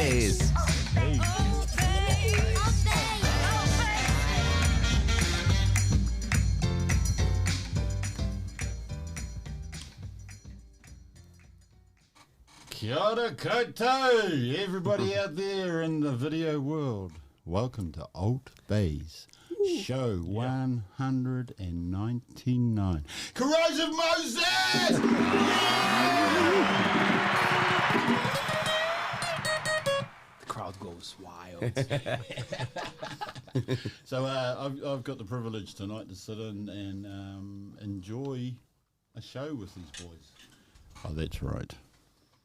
Altbays. Kia ora koutou, everybody out there in the video world. Welcome to Altbays Show 199. Corrosive Moses! The crowd goes wild. So I've got the privilege tonight to sit in and enjoy a show with these boys. Oh, that's right.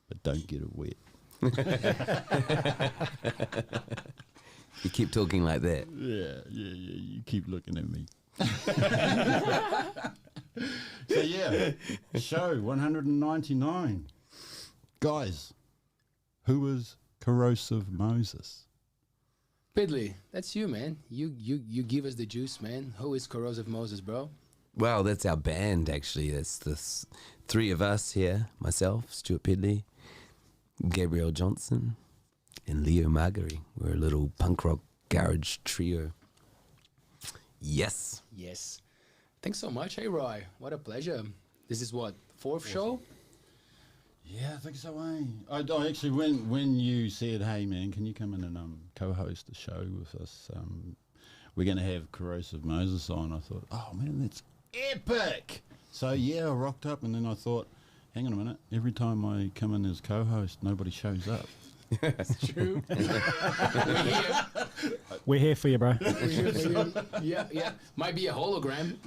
But don't get it wet. You keep talking like that. Yeah, you keep looking at me. So yeah, show 199. Guys, who is Corrosive Moses? Pedley, that's you, man. You give us the juice, man. Who is Corrosive Moses, bro? Well, that's our band, actually. That's the three of us here. Myself, Stewart Pedley, Gabriel Johnston, and Leo Magri. We're a little punk rock garage trio. Yes. Yes. Thanks so much. Hey, Roy. What a pleasure. This is what, fourth show? Yeah, I think so, eh? I actually, when you said, hey man, can you come in and co-host the show with us? We're going to have Corrosive Moses on. I thought, oh man, that's epic. So yeah, I rocked up and then I thought, hang on a minute, every time I come in as co-host, nobody shows up. That's true. We're here for you, bro. We're here for you. Yeah. Might be a hologram.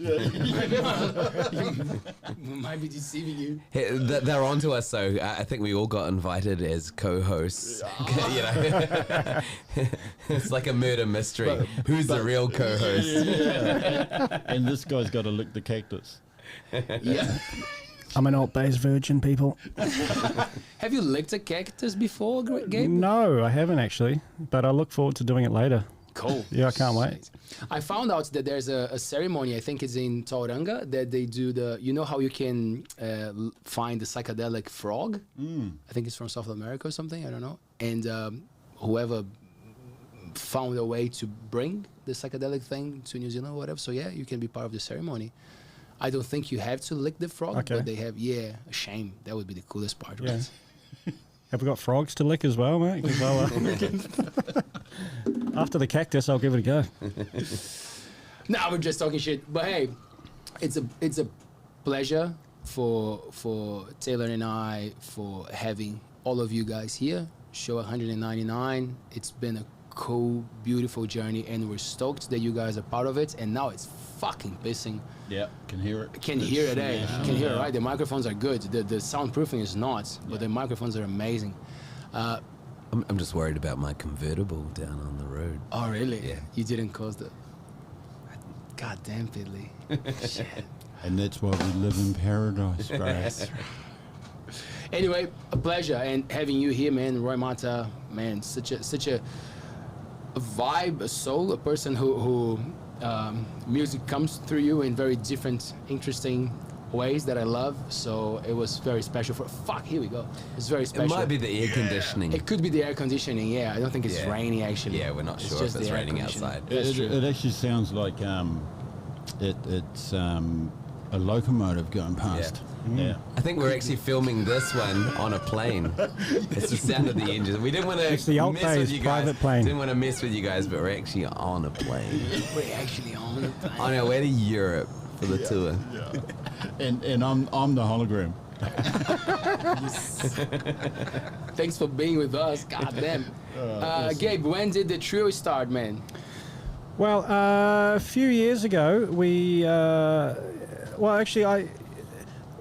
Might be deceiving you. Hey, they're on to us, so I think we all got invited as co-hosts. You know? It's like a murder mystery. Who's the real co-host? Yeah. And this guy's got to lick the cactus. Yeah. I'm an Altbays virgin, people. Have you licked a cactus before, Gabe? No, I haven't actually, but I look forward to doing it later. Cool. Yeah, I can't wait. I found out that there's a ceremony, I think it's in Tauranga, that they do you know how you can find the psychedelic frog? I think it's from South America or something, I don't know. And whoever found a way to bring the psychedelic thing to New Zealand or whatever, so yeah, you can be part of the ceremony. I don't think you have to lick the frog, okay. But they have, a shame. That would be the coolest part, Yeah. right? Have we got frogs to lick as well, mate? 'Cause after the cactus, I'll give it a go. Nah, we're just talking shit. But hey, it's a pleasure for Taylor and I for having all of you guys here. Show 199. It's been a cool, beautiful journey, and we're stoked that you guys are part of it. And now it's fucking pissing. Yeah, can hear it. Can hear it, eh? Can hear it, right? The microphones are good. The soundproofing is not, but the microphones are amazing. I'm just worried about my convertible down on the road. Oh, really? Yeah. You didn't cause the... God damn, Pedley. Shit. And that's why we live in paradise, bro. That's right. Anyway, a pleasure, and having you here, man. Roimata, man, such a vibe, a soul, a person who music comes through you in very different, interesting ways that I love. So it was very special. Here we go. It's very special. It might be the air conditioning. It could be the air conditioning. Yeah, I don't think it's raining actually. Yeah, we're not sure if it's raining outside. It actually sounds like it's a locomotive going past. Yeah. I think we're actually filming this one on a plane. It's the sound of the engine. We didn't want to It's the mess with Altbays you guys. private plane. Didn't want to mess with you guys, but we're actually on a plane. We're actually on a plane. On our way to Europe for the tour. Yeah. And I'm the hologram. Thanks for being with us. God damn. Gabe, when did the trio start, man? Well, a few years ago,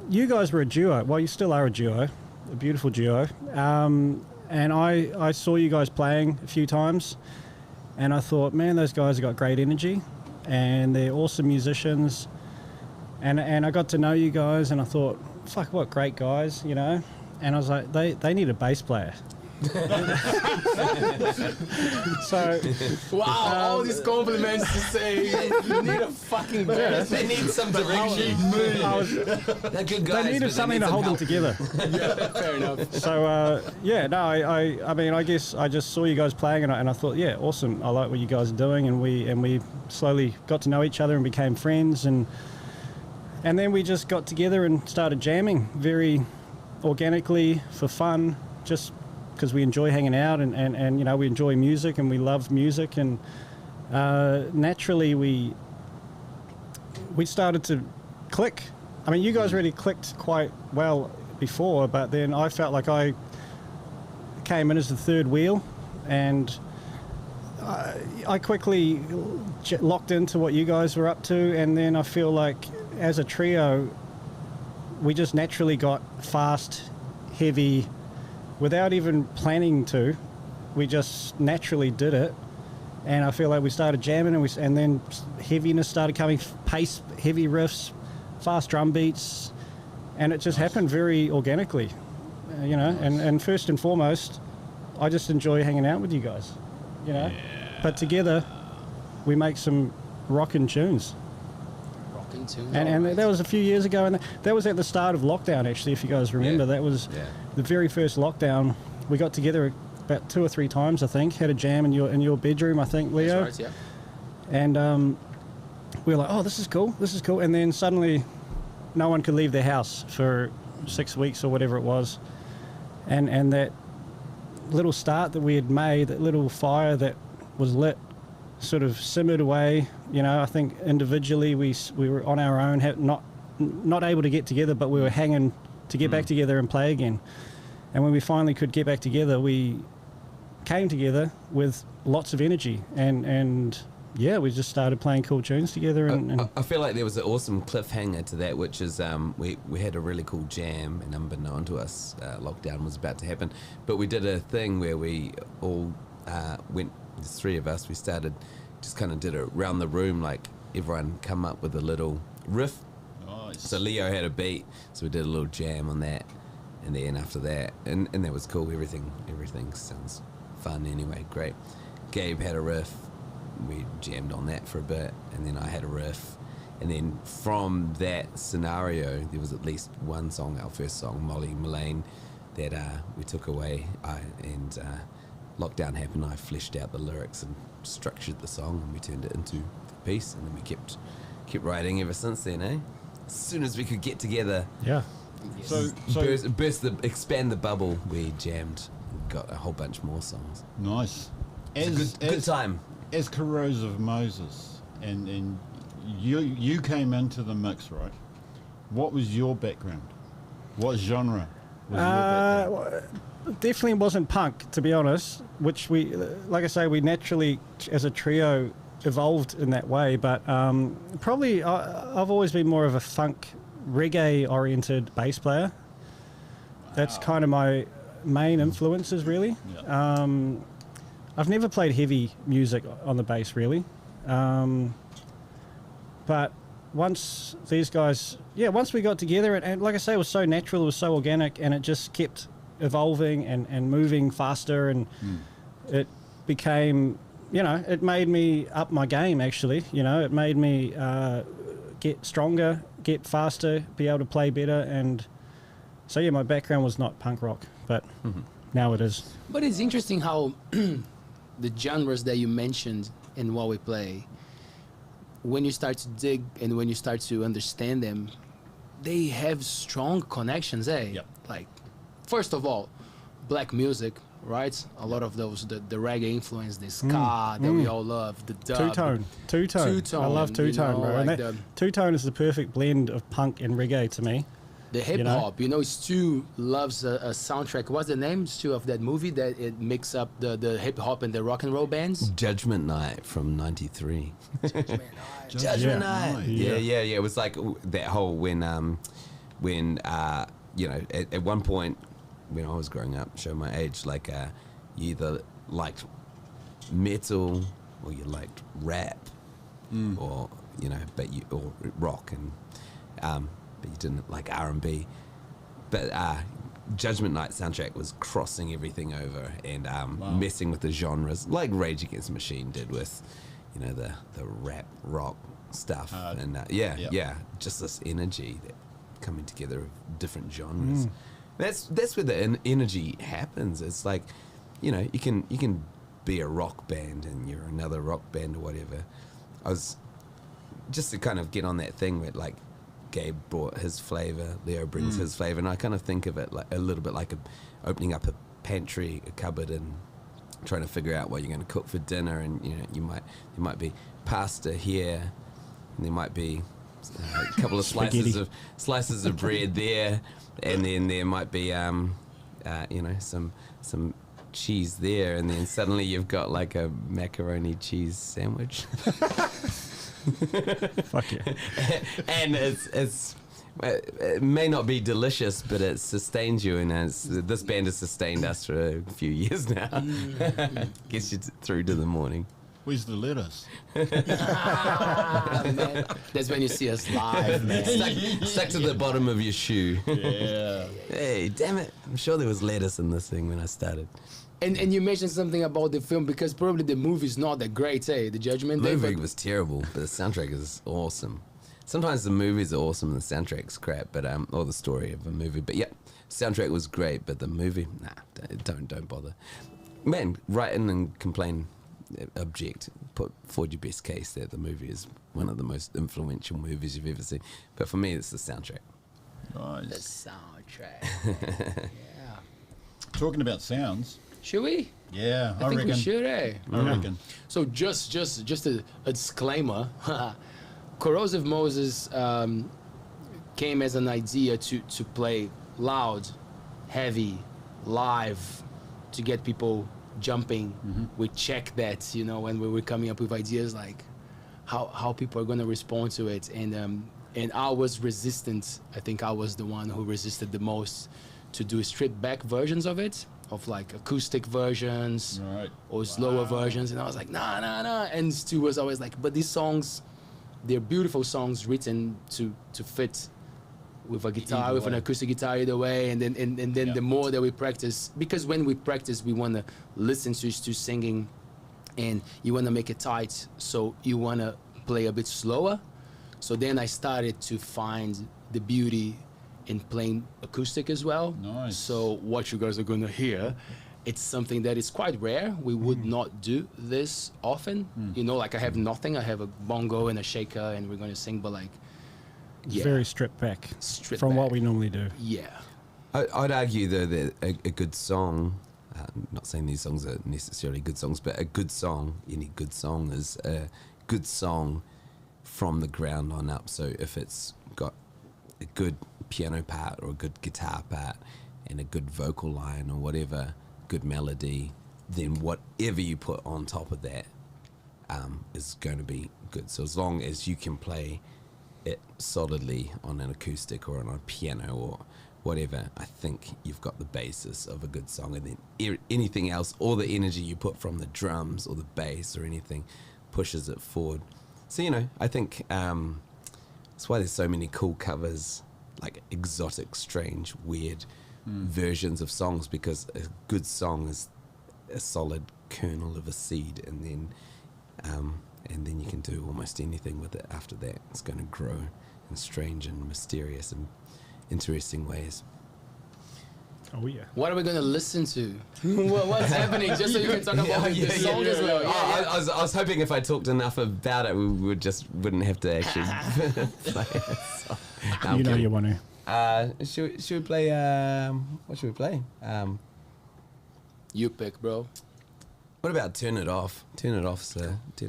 you guys were a duo. Well, you still are a duo, a beautiful duo. And I saw you guys playing a few times, and I thought, man, those guys have got great energy, and they're awesome musicians. And I got to know you guys, and I thought, fuck, what great guys, you know. And I was like, they need a bass player. So Wow, all these compliments to say you need a fucking band. They need some direction. They're good guys. they needed something to hold them together. Yeah, fair enough. So I mean, I guess I just saw you guys playing, and I thought, yeah, awesome. I like what you guys are doing, and we slowly got to know each other and became friends, and then we just got together and started jamming very organically for fun, just because we enjoy hanging out, and you know, we enjoy music and we love music, and naturally we started to click. I mean, you guys already clicked quite well before, but then I felt like I came in as the third wheel, and I quickly locked into what you guys were up to, and then I feel like as a trio we just naturally got fast, heavy, without even planning to. We just naturally did it, and I feel like we started jamming, and then heaviness started coming, pace, heavy riffs, fast drum beats, and it just happened very organically, you know. And first and foremost, I just enjoy hanging out with you guys, you know. But together we make some rockin' tunes. Rockin' tunes. And that was a few years ago, and that was at the start of lockdown, actually, if you guys remember. That was the very first lockdown. We got together about 2 or 3 times, I think, had a jam in your bedroom, I think, Leo. That's right, yeah. And we were like, oh, this is cool. And then suddenly no one could leave their house for 6 weeks or whatever it was. And that little start that we had made, that little fire that was lit, sort of simmered away. You know, I think individually we were on our own, not able to get together, but we were hanging to get back together and play again. And when we finally could get back together, we came together with lots of energy, and yeah, we just started playing cool tunes together. And I feel like there was an awesome cliffhanger to that, which is we had a really cool jam, and unbeknown to us, lockdown was about to happen. But we did a thing where we all went, the 3 of us, we started, just kind of did it around the room, like everyone come up with a little riff. Nice. So Leo had a beat, so we did a little jam on that, and then after that, and that was cool. Everything sounds fun anyway, great. Gabe had a riff, we jammed on that for a bit, and then I had a riff, and then from that scenario there was at least one song, our first song, Molly Mullane, that we took away, and lockdown happened. I fleshed out the lyrics and structured the song, and we turned it into a piece, and then we kept writing ever since then, eh? As soon as we could get together, yeah. So expand the bubble, we jammed and got a whole bunch more songs. nice. Good time. As Corrosive Moses, and you came into the mix, right? What was your background? What genre was your background? Definitely wasn't punk, to be honest, which we, like I say, we naturally, as a trio, evolved in that way, but probably I've always been more of a funk, reggae-oriented bass player. That's kind of my main influences, really. Yeah. I've never played heavy music on the bass, really. But once these guys, once we got together, and like I say, it was so natural, it was so organic, and it just kept evolving and moving faster, and it became, you know, it made me up my game, actually. You know, it made me get stronger, get faster, be able to play better, and so my background was not punk rock, but now it is. But it's interesting how the genres that you mentioned in what we play, when you start to dig and when you start to understand them, they have strong connections, eh? Yep. Like, first of all, black music, right? A lot of those, the reggae influence, the ska that we all love, the dub. Two-tone. I love two-tone, bro. Like and two-tone is the perfect blend of punk and reggae to me. the hip hop. You know, Stu loves a soundtrack. What's the name, Stu, of that movie that it mix up the hip hop and the rock and roll bands? Judgment Night from '93. Judgment Night. Yeah. It was like that whole when you know, at one point when I was growing up, show my age, like you either liked metal or you liked rap, or you know, or rock, and but you didn't like R&B. But Judgment Night soundtrack was crossing everything over and messing with the genres, like Rage Against the Machine did with, you know, the rap rock stuff, and just this energy that coming together of different genres. That's where the energy happens. It's like, you know, you can be a rock band and you're another rock band or whatever. I was just to kind of get on that thing where like Gabe brought his flavor, Leo brings his flavor, and I kind of think of it like a little bit like opening up a pantry, a cupboard, and trying to figure out what you're going to cook for dinner. And you know, there might be pasta here, and there might be a couple of slices of bread there, and then there might be you know, some cheese there, and then suddenly you've got like a macaroni cheese sandwich. Fuck yeah. And it may not be delicious, but it sustains you, and this band has sustained us for a few years now. Gets you through to the morning. Where's the lettuce? Man. That's when you see us live, man. Stuck to the bottom of your shoe. Yeah. Hey, damn it. I'm sure there was lettuce in this thing when I started. And you mentioned something about the film, because probably the movie's not that great, eh? The Judgment Day. The movie was terrible, but the soundtrack is awesome. Sometimes the movies are awesome and the soundtrack's crap, but or the story of a movie. But yeah, soundtrack was great, but the movie, nah, don't bother. Man, write in and complain, object, put forward your best case that the movie is one of the most influential movies you've ever seen. But for me, it's the soundtrack. The Nice. soundtrack. Yeah. Talking about sounds. Should we? Yeah, I think reckon. we should, eh? I reckon. So just a disclaimer. Corrosive Moses came as an idea to play loud, heavy, live, to get people jumping. We checked that, you know, when we were coming up with ideas like how people are going to respond to it. And I was resistant. I think I was the one who resisted the most to do stripped back versions of it, of like acoustic versions or slower versions. And I was like, nah. And Stu was always like, but these songs, they're beautiful songs written to fit with a guitar, with an acoustic guitar either way. And then the more that we practice, because when we practice, we want to listen to Stu singing and you want to make it tight. So you want to play a bit slower. So then I started to find the beauty in playing acoustic as well. Nice. So what you guys are going to hear, it's something that is quite rare. We would not do this often. You know, like I have nothing. I have a bongo and a shaker and we're going to sing, but like, It's very stripped back Stripped from back. what we normally do. Yeah. I'd argue though that a good song, not saying these songs are necessarily good songs, but a good song, any good song is a good song from the ground on up. So if it's got a good piano part or a good guitar part and a good vocal line or whatever, good melody, then whatever you put on top of that is going to be good. So as long as you can play it solidly on an acoustic or on a piano or whatever, I think you've got the basis of a good song. And then anything else, all the energy you put from the drums or the bass or anything pushes it forward. So, you know, I think that's why there's so many cool covers, like exotic, strange, weird versions of songs, because a good song is a solid kernel of a seed, and then you can do almost anything with it after that. It's going to grow in strange and mysterious and interesting ways. Oh, yeah. What are we going to listen to? What's happening? Just so you can talk about the song as well. I was hoping if I talked enough about it, we wouldn't have to actually play it. You know you want to. Should we play? What should we play? You pick, bro. What about Turn It Off? Turn It Off, sir. Do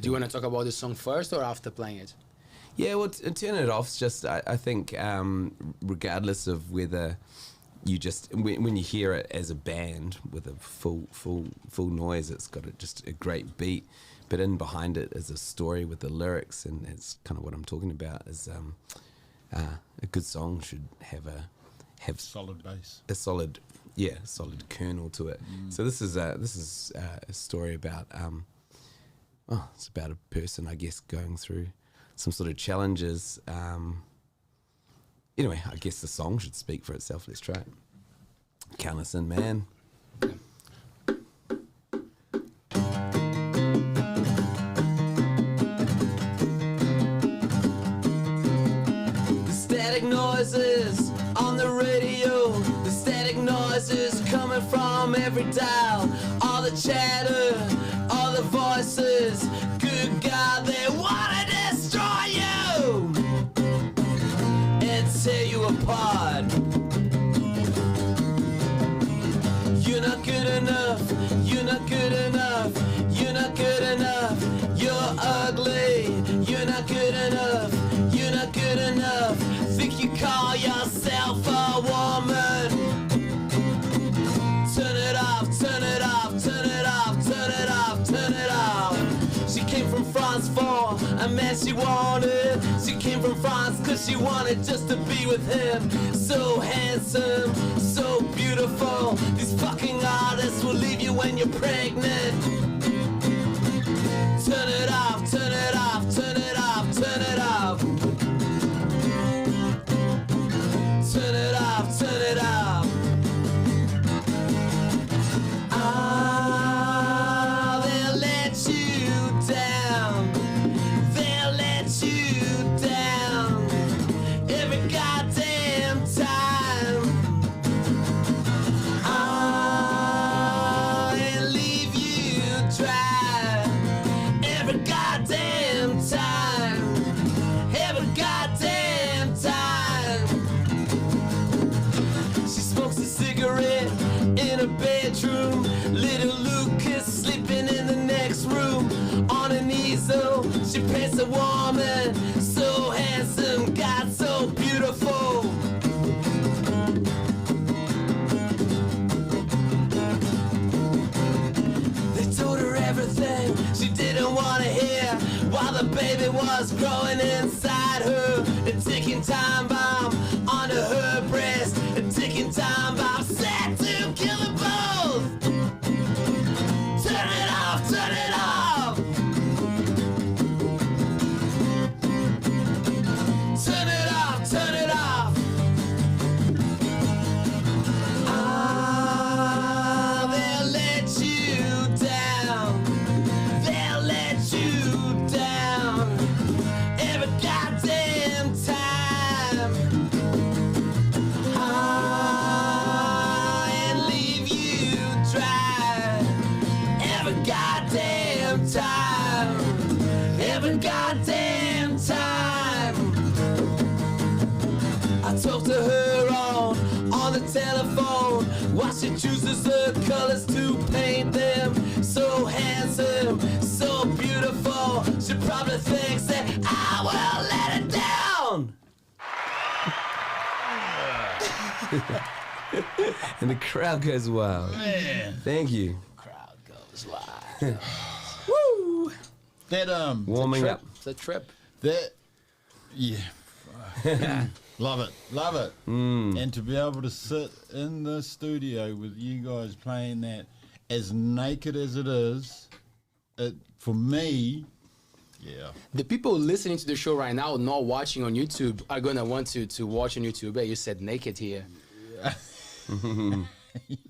you want to talk about the song first or after playing it? Yeah, well, Turn It Off's just, I think, regardless of whether you just, when you hear it as a band with a full noise, it's got just a great beat, but in behind it is a story with the lyrics, and it's kind of what I'm talking about. Is a good song should have Solid bass. a solid kernel to it. So this is a story about it's about a person, I guess, going through some sort of challenges. Anyway, I guess the song should speak for itself. Let's try it. Count us in, man. The static noises on the radio, the static noises coming from every dial, all the chatter, all the voices, good God, they wanna destroy you and tear you apart. You're not good enough, you're not good enough, you're not good enough, you're ugly, you're not good enough, you're not good enough, think you call yourself a woman. Turn it off, turn it off, turn it off, turn it off, turn it off. She came from France for a man she wanted. She came from France cause she wanted just to be with him. So handsome, so beautiful. These fucking artists will leave you when you're pregnant. Turn it off, turn it off, turn it off, turn it off. Turn it off, turn it off. Ah, they'll let you down. They'll let you down every goddamn time. Ah, and leave you dry every goddamn time. Every goddamn time. She smokes a cigarette in a bedroom. Little Lucas sleeping in the next room. On an easel, she paints a woman. So handsome, God, so beautiful. They told her everything she didn't want to hear while the baby was growing inside her. A ticking time bomb onto her breast. A ticking time bomb set to kill them both. Turn it off, turn it off. Turn it off, turn it off. Ah, they'll let you down. They'll let you down every goddamn time. Ah, and leave you dry every goddamn time. Every goddamn time. I talked to her on the telephone while she chooses the colors to paint them. So handsome, so beautiful. She probably thinks that I will let it down. And the crowd goes wild. Man. Thank you. Crowd goes wild. That Warming up. It's a trip. that yeah. Love it, love it. And to be able to sit in the studio with you guys playing that as naked as it is, it for me, yeah. The people listening to the show right now, not watching on YouTube, are gonna want to watch on YouTube. Hey, you said naked here.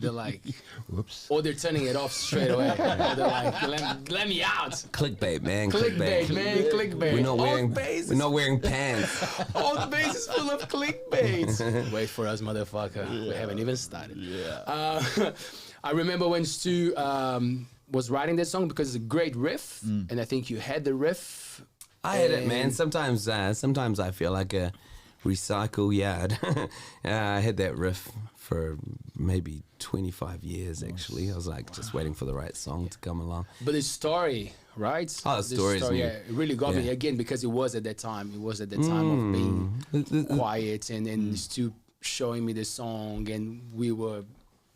They're like, Whoops. or they're turning it off straight away. Or they're like, let me out. Clickbait, man. Clickbait, man, clickbait. We're not Altbays wearing pants. Altbays is full of clickbait. Wait for us, motherfucker. We haven't even started. Yeah. I remember when Stu was writing this song because it's a great riff, and I think you had the riff. I had it, man. And- Sometimes I feel like a recycle yard. I had that riff for maybe 25 years, actually. I was like just waiting for the right song to come along. But the story, right? Oh, the story's new. Yeah, it really got me Yeah. again because it was at that time. It was at the time of being quiet and Stu showing me the song, and we were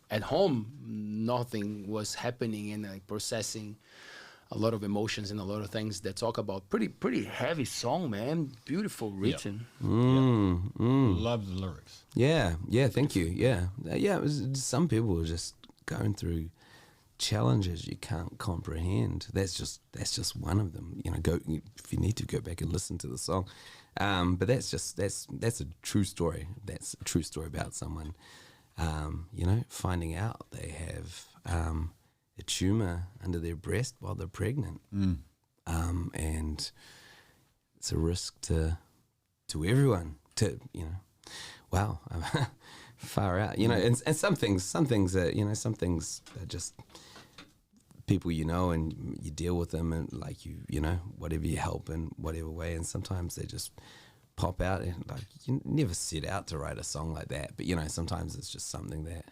at home. Nothing was happening, and like processing a lot of emotions and a lot of things that talk about pretty heavy song, man. Beautiful written. Love the lyrics. Yeah, thank you. Yeah. It was just, some people were just going through challenges you can't comprehend. That's just one of them. You know, if you need to go back and listen to the song. But that's a true story. That's a true story about someone you know, finding out they have a tumor under their breast while they're pregnant. And it's a risk to everyone, to, you know, wow, far out, you know, and some things are, you know, some things are just people you know and you deal with them and like you know, whatever you help in whatever way, and sometimes they just pop out and like you never set out to write a song like that, but you know, sometimes it's just something that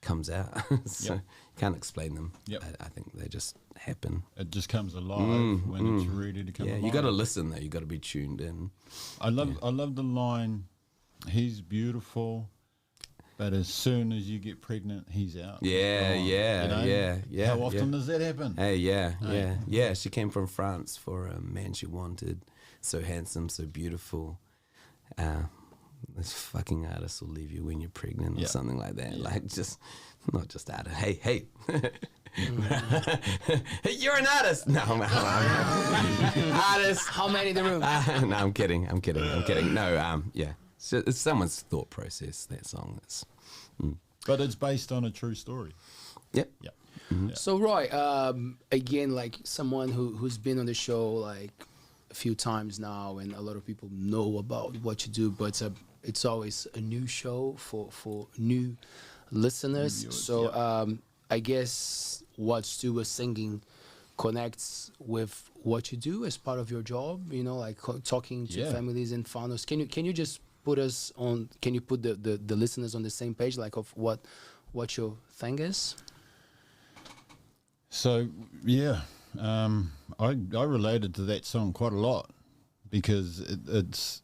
comes out. So you can't explain them. I think they just happen. It just comes alive when it's ready to come alive. You got to listen though, you got to be tuned in. I love the line, he's beautiful, but as soon as you get pregnant, he's out. Yeah. How often does that happen? Hey, she came from France for a man she wanted, so handsome, so beautiful. This fucking artist will leave you when you're pregnant or something like that. Like, just not just out of hey, hey, you're an artist. No, artist. How many in the room? No, I'm kidding. No, yeah, it's someone's thought process. That song is. But it's based on a true story. Yep. So Roy, again, like someone who's been on the show like a few times now, and a lot of people know about what you do, but it's always a new show for new listeners. I guess what Stu was singing connects with what you do as part of your job, you know, like talking to families and founders. Can you just put us on, can you put the listeners on the same page, like of what your thing is? So I related to that song quite a lot because it's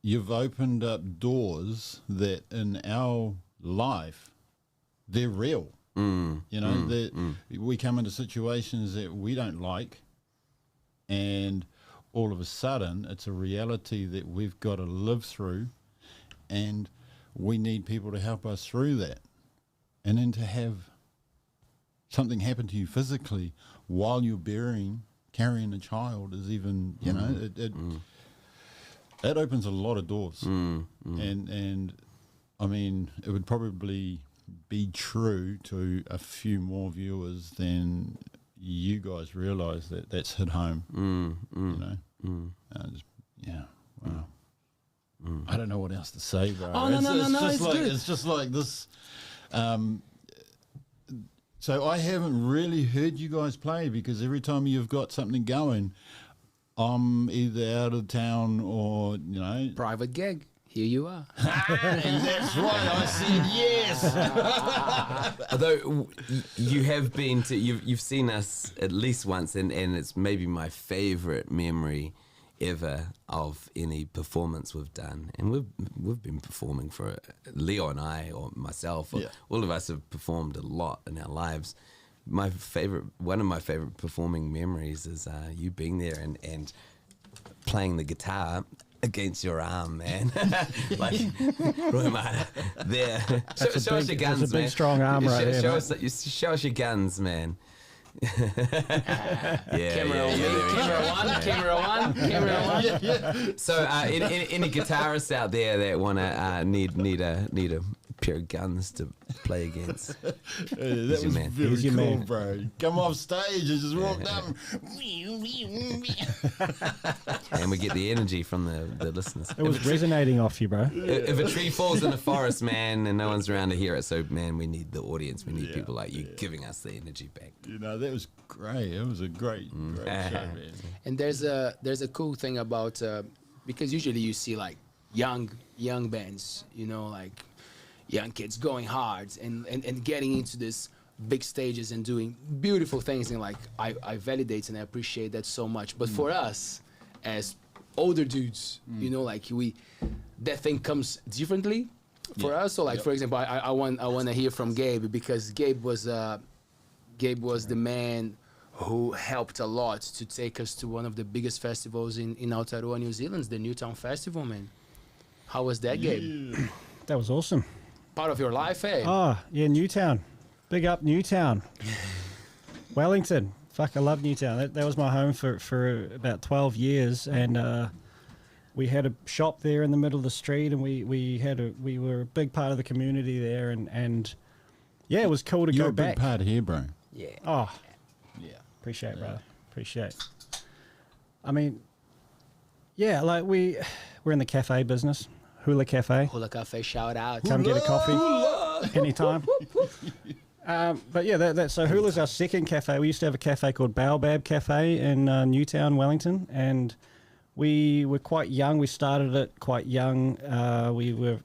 you've opened up doors that in our life they're real. You know, we come into situations that we don't like, and all of a sudden it's a reality that we've got to live through, and we need people to help us through that. And then to have something happen to you physically while you're carrying a child is even, you know, that opens a lot of doors. And I mean, it would probably be true to a few more viewers than you guys realise that that's hit home. You know, wow. I don't know what else to say, bro. Oh, no, it's good. It's just like this. So I haven't really heard you guys play because every time you've got something going, I'm either out of town or, you know. Private gig. Here you are. And that's right, I said yes. Although you have been to, you've seen us at least once, and it's maybe my favourite memory ever of any performance we've done. And we've been performing for, Leo and I, or myself, or all of us have performed a lot in our lives. One of my favourite performing memories is you being there and playing the guitar against your arm, man. Like, Roimata, there. Show us your guns, man. That's a big, strong arm right there. Show us your guns, man. Camera one. So, any guitarists out there that wanna need a pair of guns to play against? That was very cool, bro. Come off stage and just walk down. And we get the energy from the listeners. It was resonating off you, bro. If a tree falls in the forest, man, and no one's around to hear it, so, man, we need the audience. We need people like you giving us the energy back. You know, that was great. It was a great show, man. And there's a cool thing about, because usually you see like young bands, you know, like young kids going hard and getting into this big stages and doing beautiful things, and like I validate and I appreciate that so much. But for us as older dudes, you know, like that thing comes differently for us. So like for example, I want to hear from Gabe, because Gabe was the man who helped a lot to take us to one of the biggest festivals in Aotearoa, New Zealand, the Newtown Festival, man. How was that, Gabe? That was awesome. Part of your life, eh? Oh, yeah, Newtown. Big up Newtown. Wellington. Fuck, I love Newtown. That was my home for about 12 years. And we had a shop there in the middle of the street, and we were a big part of the community there, and yeah, it was cool to You're go a big back. part here, bro. Yeah. Oh, Yeah. appreciate it, Yeah. brother. Appreciate. I mean, yeah, like we're in the cafe business, Hula Cafe. Hula Cafe, shout out. Come get a coffee anytime. But yeah, so Hula's our second cafe. We used to have a cafe called Baobab Cafe in Newtown, Wellington, and we were quite young. We started it quite young. We were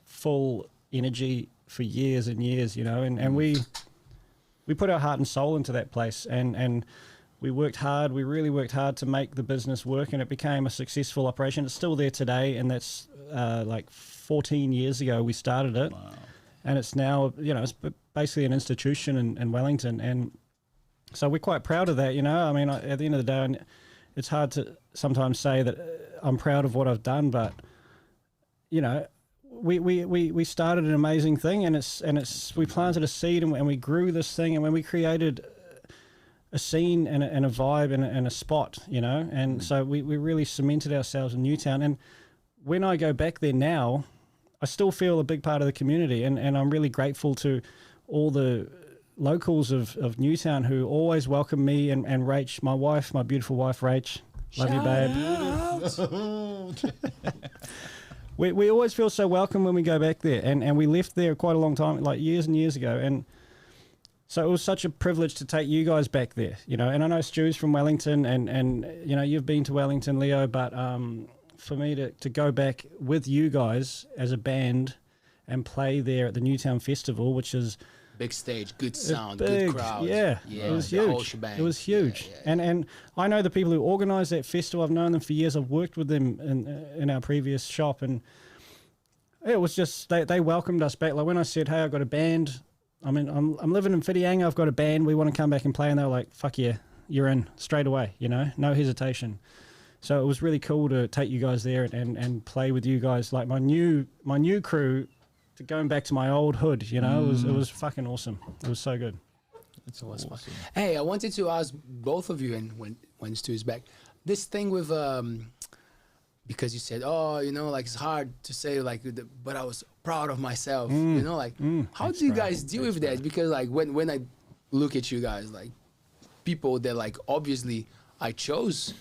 full energy for years and years, you know, and we put our heart and soul into that place, and we worked hard. We really worked hard to make the business work, and it became a successful operation. It's still there today, and that's like 14 years ago we started it. Wow. And it's now, you know, it's basically an institution in Wellington. And so we're quite proud of that, you know. I mean, at the end of the day, and it's hard to sometimes say that I'm proud of what I've done, but, you know, we started an amazing thing, and we planted a seed, and we grew this thing, and when we created a scene and a vibe and a spot, you know, and so we really cemented ourselves in Newtown. And when I go back there now, I still feel a big part of the community, and I'm really grateful to all the locals of Newtown who always welcome me and Rach, my wife, my beautiful wife, Rach. Love you, babe. We always feel so welcome when we go back there, and we left there quite a long time, like years and years ago, and so it was such a privilege to take you guys back there, you know. And I know Stu's from Wellington, and you know, you've been to Wellington, Leo, but for me to go back with you guys as a band and play there at the Newtown Festival, which is Big stage, good sound, big, good crowd. yeah, it was the whole huge. shebang. It was huge. Yeah. And I know the people who organised that festival. I've known them for years. I've worked with them in our previous shop, and it was just they welcomed us back. Like when I said, hey, I've got a band. I mean, I'm living in Whitianga. I've got a band. We want to come back and play, and they were like, fuck yeah, you're in straight away. You know, no hesitation. So it was really cool to take you guys there and play with you guys, like my new crew, to going back to my old hood. You know, it was fucking awesome. It was so good. It's always fun. Hey, I wanted to ask both of you, and when Stu is back, this thing with because you said, oh, you know, like it's hard to say, like, but I was proud of myself. You know, like how do you guys deal with that? Because like when I look at you guys, like people that like obviously I chose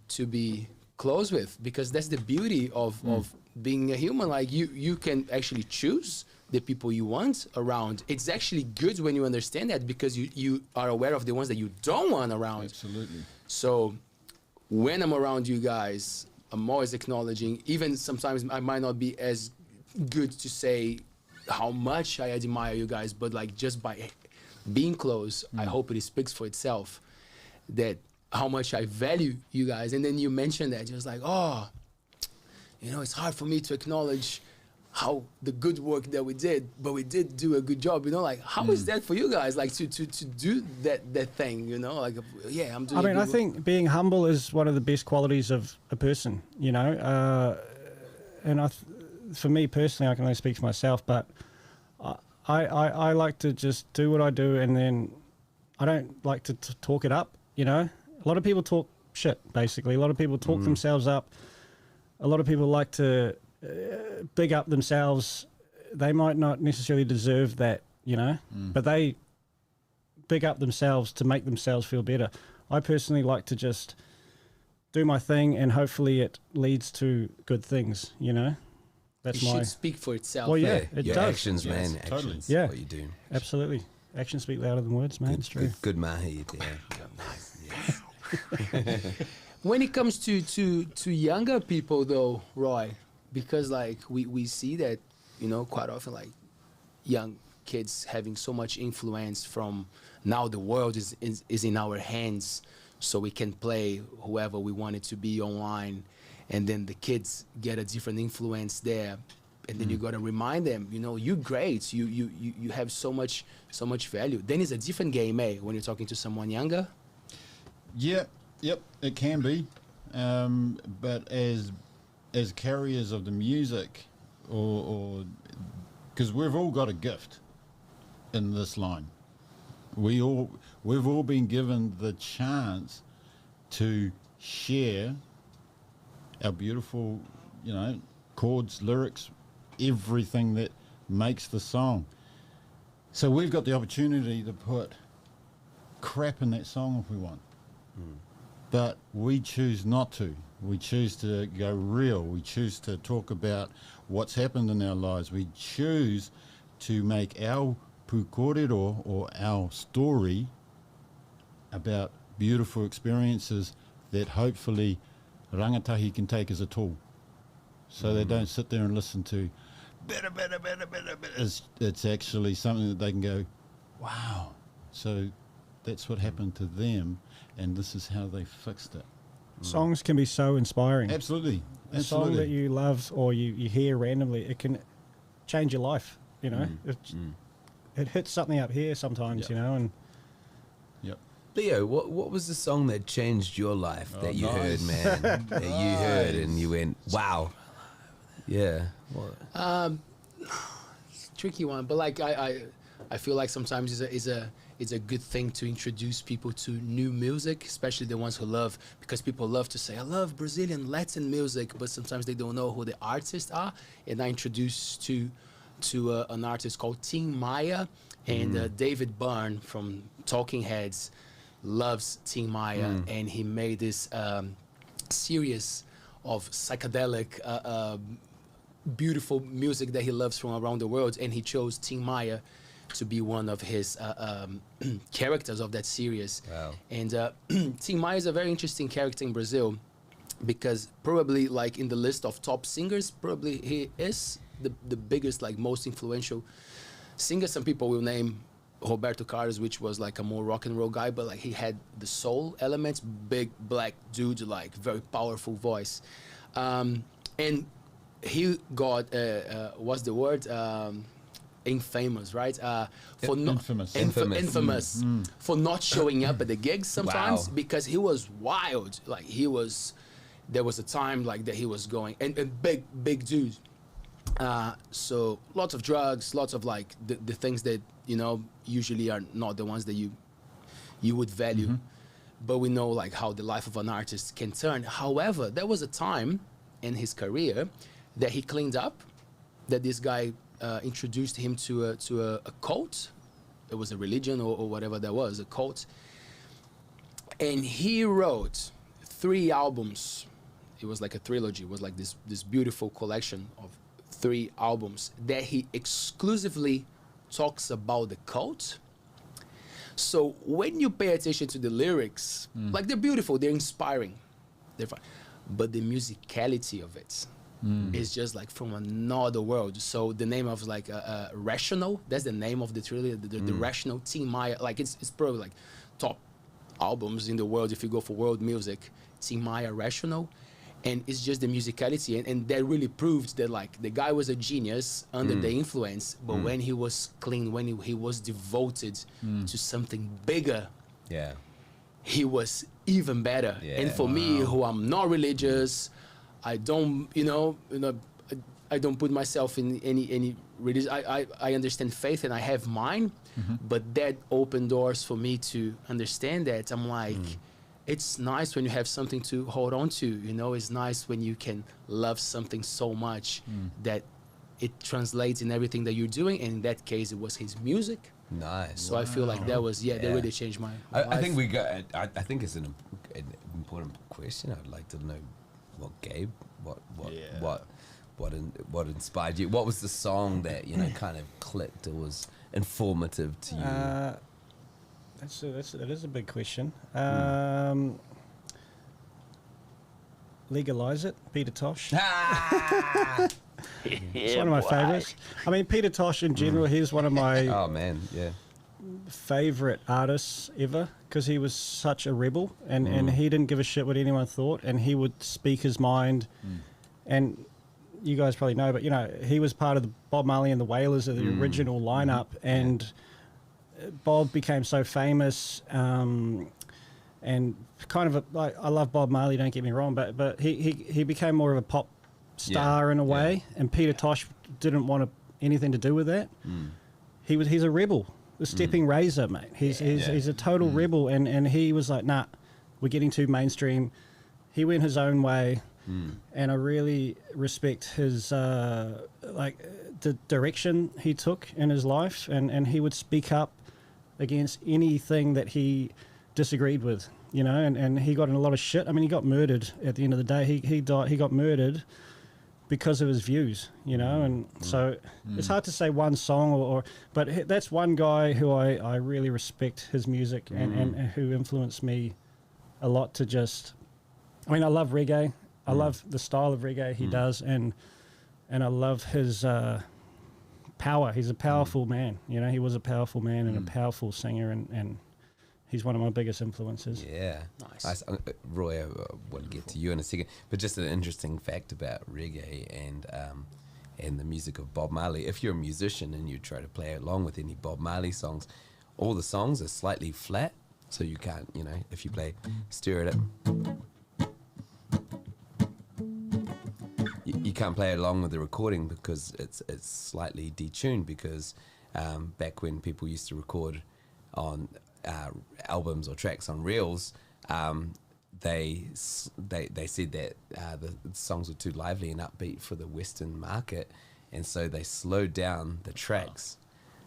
to be close with, because that's the beauty of being a human. Like you can actually choose the people you want around. It's actually good when you understand that, because you are aware of the ones that you don't want around. Absolutely. So when I'm around you guys, I'm always acknowledging, even sometimes I might not be as good to say how much I admire you guys, but like just by being close, I hope it speaks for itself that how much I value you guys. And then you mentioned that, just like, oh, you know, it's hard for me to acknowledge how the good work that we did, but we did do a good job, you know, like how is that for you guys, like to do that thing, you know, like, yeah, I'm doing I mean, I think being humble is one of the best qualities of a person, you know, and for me personally, I can only speak for myself, but I like to just do what I do, and then I don't like to talk it up, you know. A lot of people talk shit, basically. A lot of people talk themselves up. A lot of people like to big up themselves. They might not necessarily deserve that, you know, but they big up themselves to make themselves feel better. I personally like to just do my thing, and hopefully it leads to good things, you know. That's it my... should speak for itself. Well, yeah, it your does. actions, man. Yes, totally. Actions. Yeah. What you do. Absolutely. Actions speak louder than words, man. It's true. Good mahi. Yeah. Yes. When it comes to younger people though, Roy, because like we see that, you know, quite often like young kids having so much influence from now the world is in our hands, so we can play whoever we want it to be online, and then the kids get a different influence there, and then you got to remind them, you know, you're great, you have so much value. Then it's a different game, when you're talking to someone younger. Yep, it can be, but as carriers of the music, or because we've all got a gift in this line, we've all been given the chance to share our beautiful, chords, lyrics, everything that makes the song. So we've got the opportunity to put crap in that song if we want. But we choose not to. We choose to go real. We choose to talk about what's happened in our lives. We choose to make our pukorero, or our story, about beautiful experiences that hopefully rangatahi can take as a tool. So they don't sit there and listen to better. It's actually something that they can go, wow. So that's what happened to them, and this is how they fixed it. Songs can be so inspiring. Absolutely. A song that you love or you hear randomly, it can change your life, It hits something up here sometimes, and... Yep. Leo, what was the song that changed your life that you heard, man? That you heard and you went, wow. Yeah. What? Tricky one, but like I feel like sometimes it's a good thing to introduce people to new music, especially the ones who love, because people love to say, I love Brazilian Latin music, but sometimes they don't know who the artists are. And I introduced to an artist called Tim Maia, and David Byrne from Talking Heads loves Tim Maia, and he made this series of psychedelic beautiful music that he loves from around the world, and he chose Tim Maia to be one of his characters of that series. Wow. And Tim Maia is a very interesting character in Brazil, because probably like in the list of top singers, probably he is the biggest, like most influential singer. Some people will name Roberto Carlos, which was like a more rock and roll guy, but like he had the soul elements, big black dude, like very powerful voice. And he got, what's the word? Infamous, right? For infamous for not showing up at the gigs sometimes. Wow. Because he was wild. Like there was a time like that he was going, and big dude. So lots of drugs, lots of like the things that usually are not the ones that you would value, but we know like how the life of an artist can turn. However, there was a time in his career that he cleaned up, that this guy introduced him to a cult. It was a religion or whatever that was, a cult. And he wrote 3 albums. It was like a trilogy. It was like this beautiful collection of 3 albums that he exclusively talks about the cult. So when you pay attention to the lyrics, like they're beautiful, they're inspiring, they're fine, but the musicality of it is just like from another world. So the name of like Rational, that's the name of the trilogy, the Rational, Tim Maia, like it's probably like top albums in the world if you go for world music. Tim Maia, Rational. And it's just the musicality, and that really proved that like the guy was a genius under the influence, but when he was clean, when he was devoted to something bigger, he was even better. And for me, who I'm not religious, I don't I don't put myself in any religion. I understand faith and I have mine, but that opened doors for me to understand that. I'm like, it's nice when you have something to hold on to, it's nice when you can love something so much that it translates in everything that you're doing. And in that case, it was his music. Nice. So I feel like that was, that really changed my life. I think I think it's an important question. I'd like to know what Gabe, what inspired you? What was the song that, kind of clicked or was informative to you? That is a big question. Legalize It, Peter Tosh. It's one of my favourites. I mean, Peter Tosh in general, he's one of my favourite artists ever, because he was such a rebel, and he didn't give a shit what anyone thought, and he would speak his mind. And you guys probably know, but he was part of the Bob Marley and the Wailers of the original lineup, and Bob became so famous, and kind of I love Bob Marley, don't get me wrong, but he became more of a pop star in a way, and Peter Tosh didn't want anything to do with that. He's a rebel, the stepping razor, mate. He's a total rebel, and he was like, nah, we're getting too mainstream. He went his own way, and I really respect his the direction he took in his life, and he would speak up against anything that he disagreed with, you know, and he got in a lot of shit. I mean, he got murdered at the end of the day. He got murdered because of his views, you know, and so it's hard to say one song but that's one guy who I really respect his music and who influenced me a lot to just, I mean, I love reggae. I love the style of reggae he does, and I love his power. He's a powerful man, you know, he was a powerful man and a powerful singer, and he's one of my biggest influences. Yeah. Nice. Roy, I want to get to you in a second, but just an interesting fact about reggae and the music of Bob Marley. If you're a musician and you try to play along with any Bob Marley songs, all the songs are slightly flat, so you can't, you know, if you play stir it up, you can't play along with the recording because it's slightly detuned, because back when people used to record on albums or tracks on reels, they said that the songs were too lively and upbeat for the Western market, and so they slowed down the tracks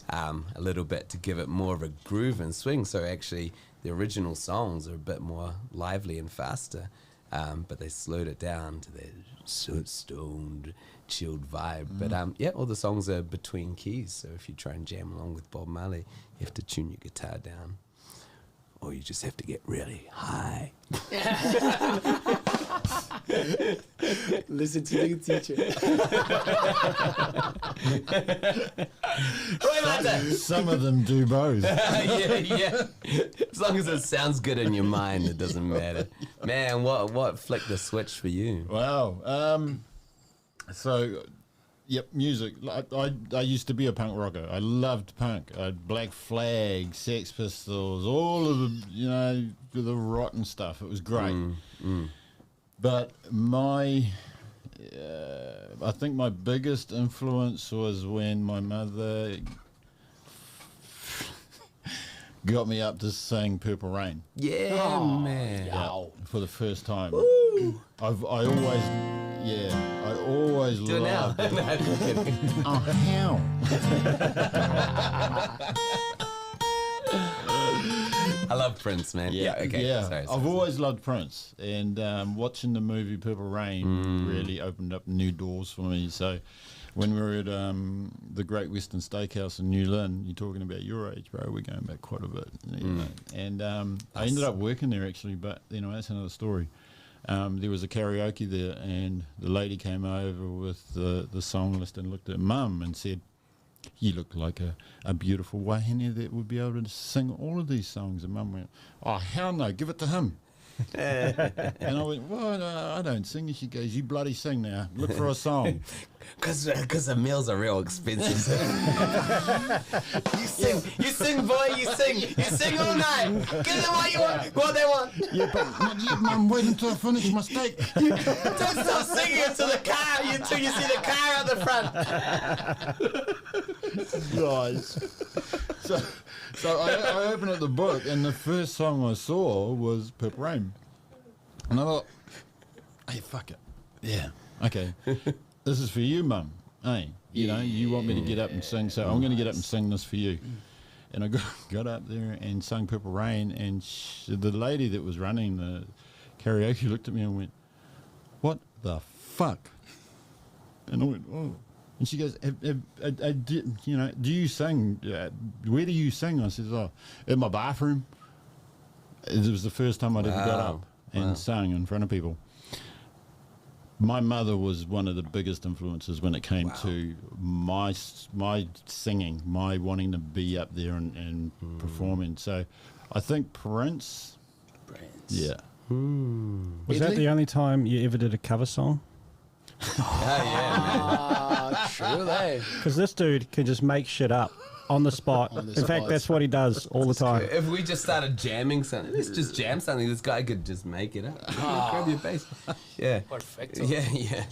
a little bit to give it more of a groove and swing. So actually the original songs are a bit more lively and faster, but they slowed it down to their stoned, chilled vibe. But yeah, all the songs are between keys, so if you try and jam along with Bob Marley, you have to tune your guitar down, or you just have to get really high. Listen to the teacher. Some of them do both. yeah. As long as it sounds good in your mind, it doesn't matter. Man, what flicked the switch for you? Wow. So, yep, music. I used to be a punk rocker. I loved punk. Black Flag, Sex Pistols, all of the, you know, the rotten stuff. It was great. But I think my biggest influence was when my mother got me up to sing Purple Rain. Yeah, man. Wow. For the first time. Woo. I always Do it now. loved it. No, I'm kidding. Oh, hell. I love Prince, man. Yeah, okay. Yeah, Sorry. I've always loved Prince, and watching the movie Purple Rain really opened up new doors for me. So when we were at the Great Western Steakhouse in New Lynn, you're talking about your age, bro. We're going back quite a bit. You know. And I ended up working there, actually, but, you know, that's another story. There was a karaoke there, and the lady came over with the song list and looked at Mum and said, "You look like a beautiful wahine that would be able to sing all of these songs." And Mum went, "Oh, hell no, give it to him." And I went, "Well, no, I don't sing." And she goes, "You bloody sing now. Look for a song." Because the meals are real expensive. You sing, boy, you sing all night. Give them what you want, what they want. Yeah, but not yet, Mum. Wait until I finish my steak. Don't stop singing until you see the car out the front. Guys. So I opened up the book, and the first song I saw was Purple Rain. And I thought, hey, fuck it. Yeah, okay. This is for you, Mum. Hey, you know, you want me to get up and sing, so I'm going to get up and sing this for you. And I got up there and sung Purple Rain, and the lady that was running the karaoke looked at me and went, "What the fuck?" And I went, "Oh." And she goes, "You know, do you sing? Where do you sing?" I said, "Oh, in my bathroom." It was the first time I'd ever got up and sung in front of people. My mother was one of the biggest influences when it came to my singing, my wanting to be up there and performing. So I think Prince. Yeah. Was that the only time you ever did a cover song? True that. Because this dude can just make shit up on the spot. In fact, that's what he does all the time. If we just started jamming something, let's just jam something. This guy could just make it up. Grab your bass. Yeah. Perfect. Yeah,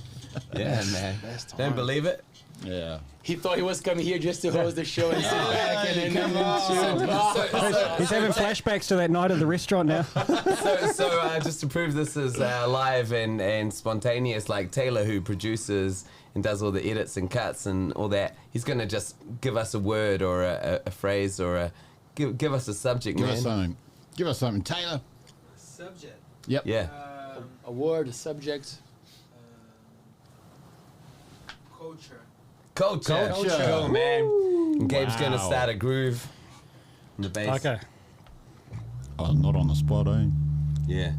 man. Don't believe it? Yeah. He thought he was coming here just to host the show and sit back and then He's having flashbacks to that night at the restaurant now. So just to prove this is live and spontaneous, like Taylor, who produces and does all the edits and cuts and all that, he's going to just give us a word or a phrase or give us a subject, Give man. us something. Give us something, Taylor. Subject. Yep. Yeah. a word, a subject. Culture. Culture. Culture. Cool, man. And Gabe's going to Wow. start a groove in the bass. Okay. Oh, not on the spot, eh? Yeah.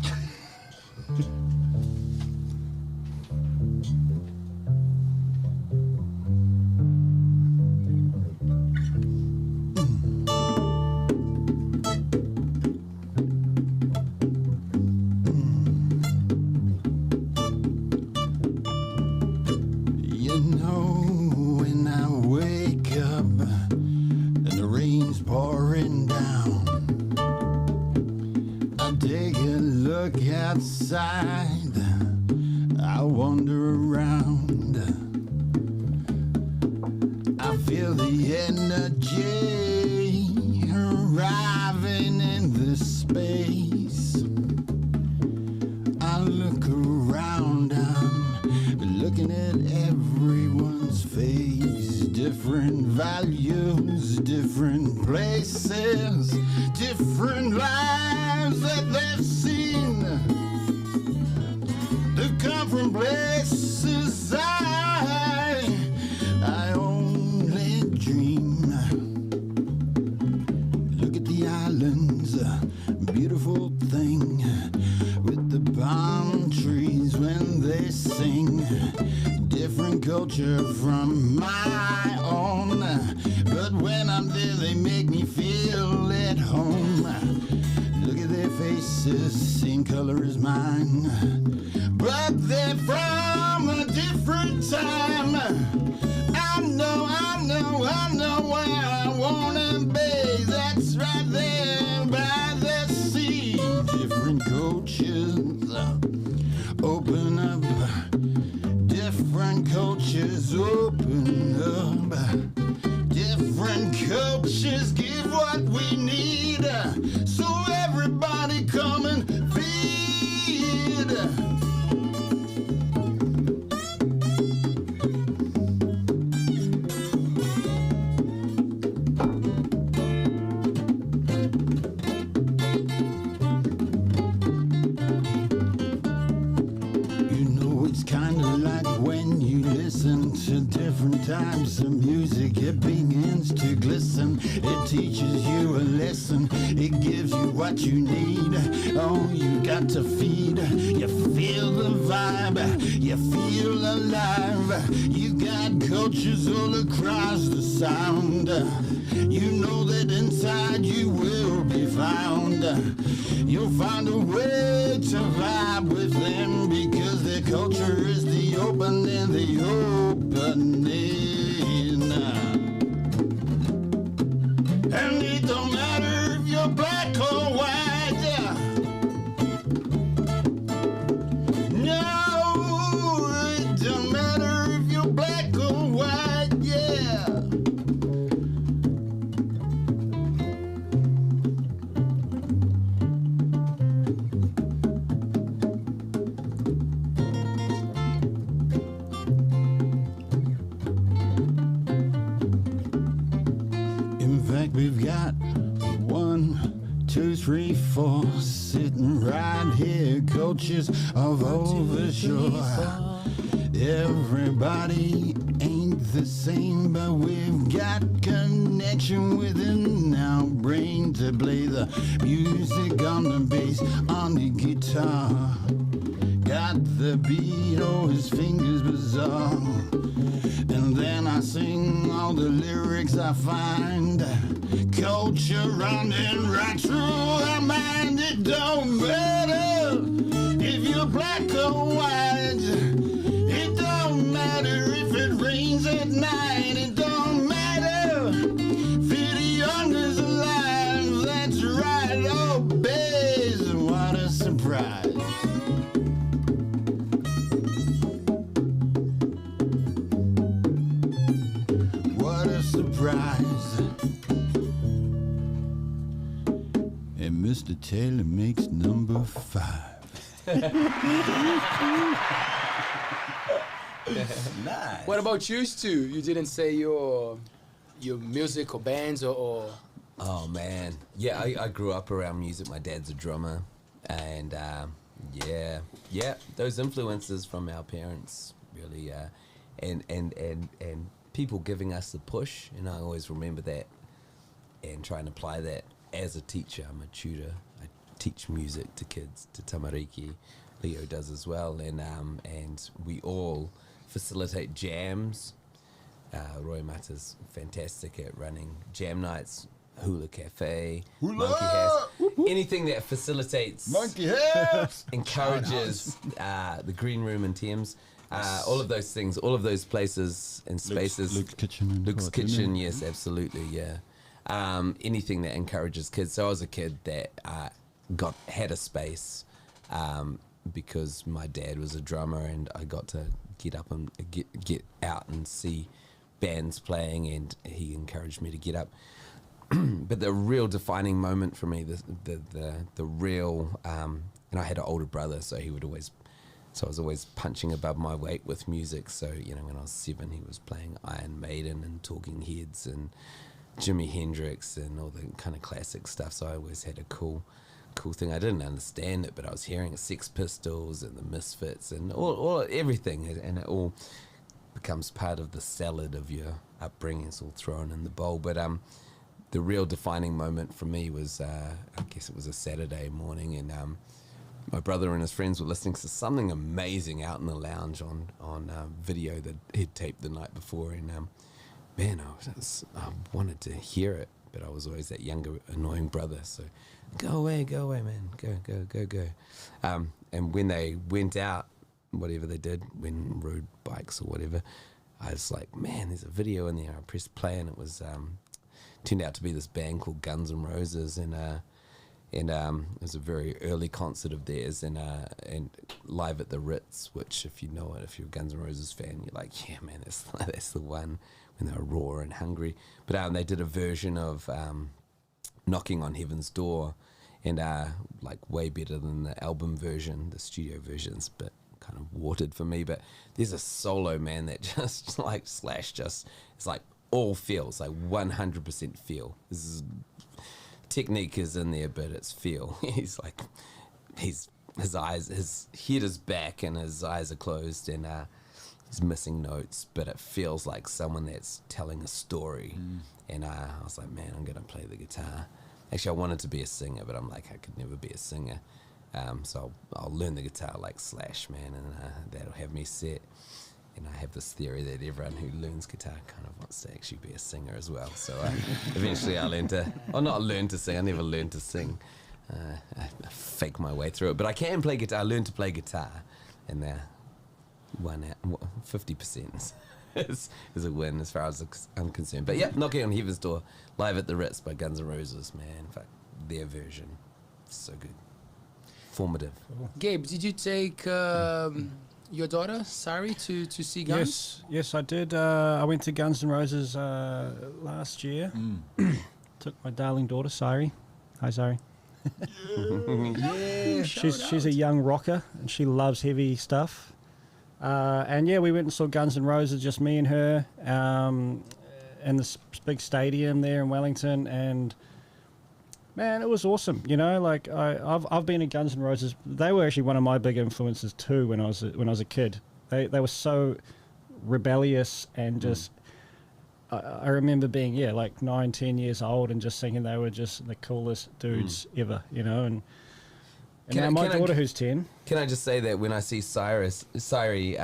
You know, when I wake up and the rain's pouring down, I take a look outside, I wander around, I feel the energy arriving in this space. I look around, I'm looking at everyone's face. Different values, different places, different lives that they've seen. They come from places I only dream. Look at the islands, beautiful thing, with the palm trees when they sing. Different culture from my own, but when I'm there they make me feel at home. Look at their faces, same color as mine, but they're from a different time. I know where I wanna be. That's right there by the sea. Different cultures open up. Different cultures open up. Different cultures give what we need. So everybody come and feed. You know, it's kinda like when you listen to different types of music, it begins to glisten. It teaches you a lesson, it gives you what you need. Oh, you got to feed. You feel the vibe, you feel alive. You got cultures all across the sound. You know that inside you will be found. You'll find a way to vibe with them, because their culture is the opening, the opening. And it don't matter if you're black or white. No, it don't matter if you're black or white, yeah. In fact, we've got 1, 2, 3, 4 sitting right here. Cultures of overshore. Everybody ain't the same, but we've got connection within our brain to play the music on the bass, on the guitar. Got the beat, oh, his fingers bizarre. And then I sing all the lyrics I find. Culture running right through our mind. It don't matter if you're black or white. It don't matter if it rains at night. It don't matter if the young is alive. That's right, oh, bays, what a surprise. Taylor makes number 5. Nice. What about you, Stu? You didn't say your music or bands or Oh man, yeah, I grew up around music. My dad's a drummer, and yeah, those influences from our parents really, and people giving us the push, and I always remember that, and try and apply that as a teacher. I'm a tutor. I teach music to kids, to tamariki. Leo does as well, and we all facilitate jams. Roimata's fantastic at running jam nights, hula cafe, Hula! monkey house, anything that facilitates, Monkey house! encourages the green room in Thames. All of those things, all of those places and spaces. Luke's Kitchen. And Luke's what, isn't Kitchen, it? yes, absolutely, yeah. Anything that encourages kids. So I was a kid that had a space because my dad was a drummer, and I got to get up and get out and see bands playing, and he encouraged me to get up. But the real defining moment for me, the real, and I had an older brother, so I was always punching above my weight with music. So, when I was 7, he was playing Iron Maiden and Talking Heads and Jimi Hendrix and all the kind of classic stuff. So I always had a cool thing. I didn't understand it, but I was hearing Sex Pistols and the Misfits and everything, and it all becomes part of the salad of your upbringing. It's all thrown in the bowl. But the real defining moment for me was, I guess it was a Saturday morning, and my brother and his friends were listening to something amazing out in the lounge on video that he'd taped the night before, and man, I wanted to hear it, but I was always that younger, annoying brother. So, go away, man, go. And when they went out, whatever they did, rode bikes or whatever, I was like, man, there's a video in there. I pressed play, and it was turned out to be this band called Guns N' Roses, and it was a very early concert of theirs, and live at the Ritz, which, if you know it, if you're a Guns N' Roses fan, you're like, yeah, man, that's the one, when they were raw and hungry. But they did a version of Knocking on Heaven's Door, and like way better than the album version. The studio version's a bit kind of watered for me, but there's a solo, man, that just like Slash it's like all feels, like 100% feel. This is technique is in there, but it's feel. He's like, his head is back and his eyes are closed, and he's missing notes, but it feels like someone that's telling a story. And I was like, man, I'm gonna play the guitar. Actually, I wanted to be a singer, but I'm like, I could never be a singer. So I'll learn the guitar like Slash, man, and that'll have me set. And I have this theory that everyone who learns guitar kind of wants to actually be a singer as well. So eventually I learned to, or not learn to sing, I never learned to sing. I fake my way through it. But I can play guitar. I learned to play guitar. And 50% is a win as far as I'm concerned. But yeah, Knocking on Heaven's Door, live at the Ritz by Guns N' Roses, man. Fuck, their version, so good. Formative. Gabe, did you take your daughter, Sari, to see Guns? Yes, I did. I went to Guns N' Roses last year. Took my darling daughter, Sari. Hi, Sari. Yeah, She's a young rocker, and she loves heavy stuff. And yeah, we went and saw Guns N' Roses, just me and her, in this big stadium there in Wellington, and man, it was awesome. Like I've been to Guns N' Roses. They were actually one of my big influences too when I was a kid. They were so rebellious and just. I remember being like 9-10 years old and just thinking they were just the coolest dudes ever. And now my daughter, who's 10. Can I just say that when I see Sari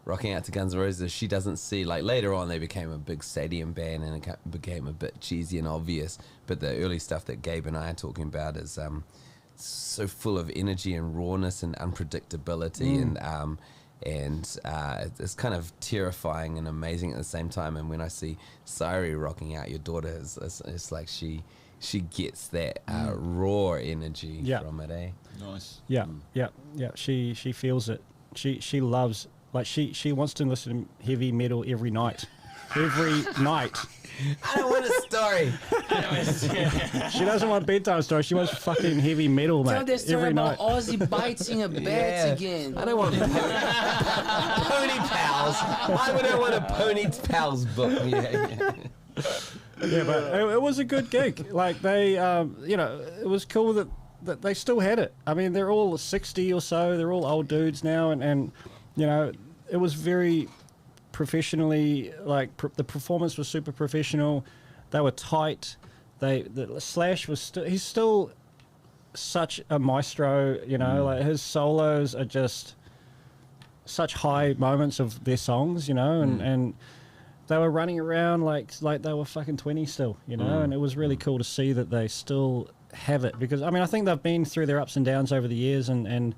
rocking out to Guns N' Roses, she doesn't see, like, later on they became a big stadium band and it became a bit cheesy and obvious, but the early stuff that Gabe and I are talking about is so full of energy and rawness and unpredictability, and it's kind of terrifying and amazing at the same time. And when I see Sari rocking out, your daughter, it's like she gets that raw energy from it, eh? Nice. Yeah. She feels it. She loves, like, she wants to listen to heavy metal every night. Every night. I don't want a story. She doesn't want bedtime stories. She wants fucking heavy metal, mate. Tell the story every about night. Ozzy biting a bat again. I don't want pony pals. Why would I want a pony pals book? Yeah, but it was a good gig. Like they, it was cool that they still had it. I mean, they're all 60 or so. They're all old dudes now, and it was very professionally, like the performance was super professional. They were tight. The Slash was he's still such a maestro, like his solos are just such high moments of their songs, and they were running around like they were fucking 20 still, and it was really cool to see that they still have it, because I mean I think they've been through their ups and downs over the years, and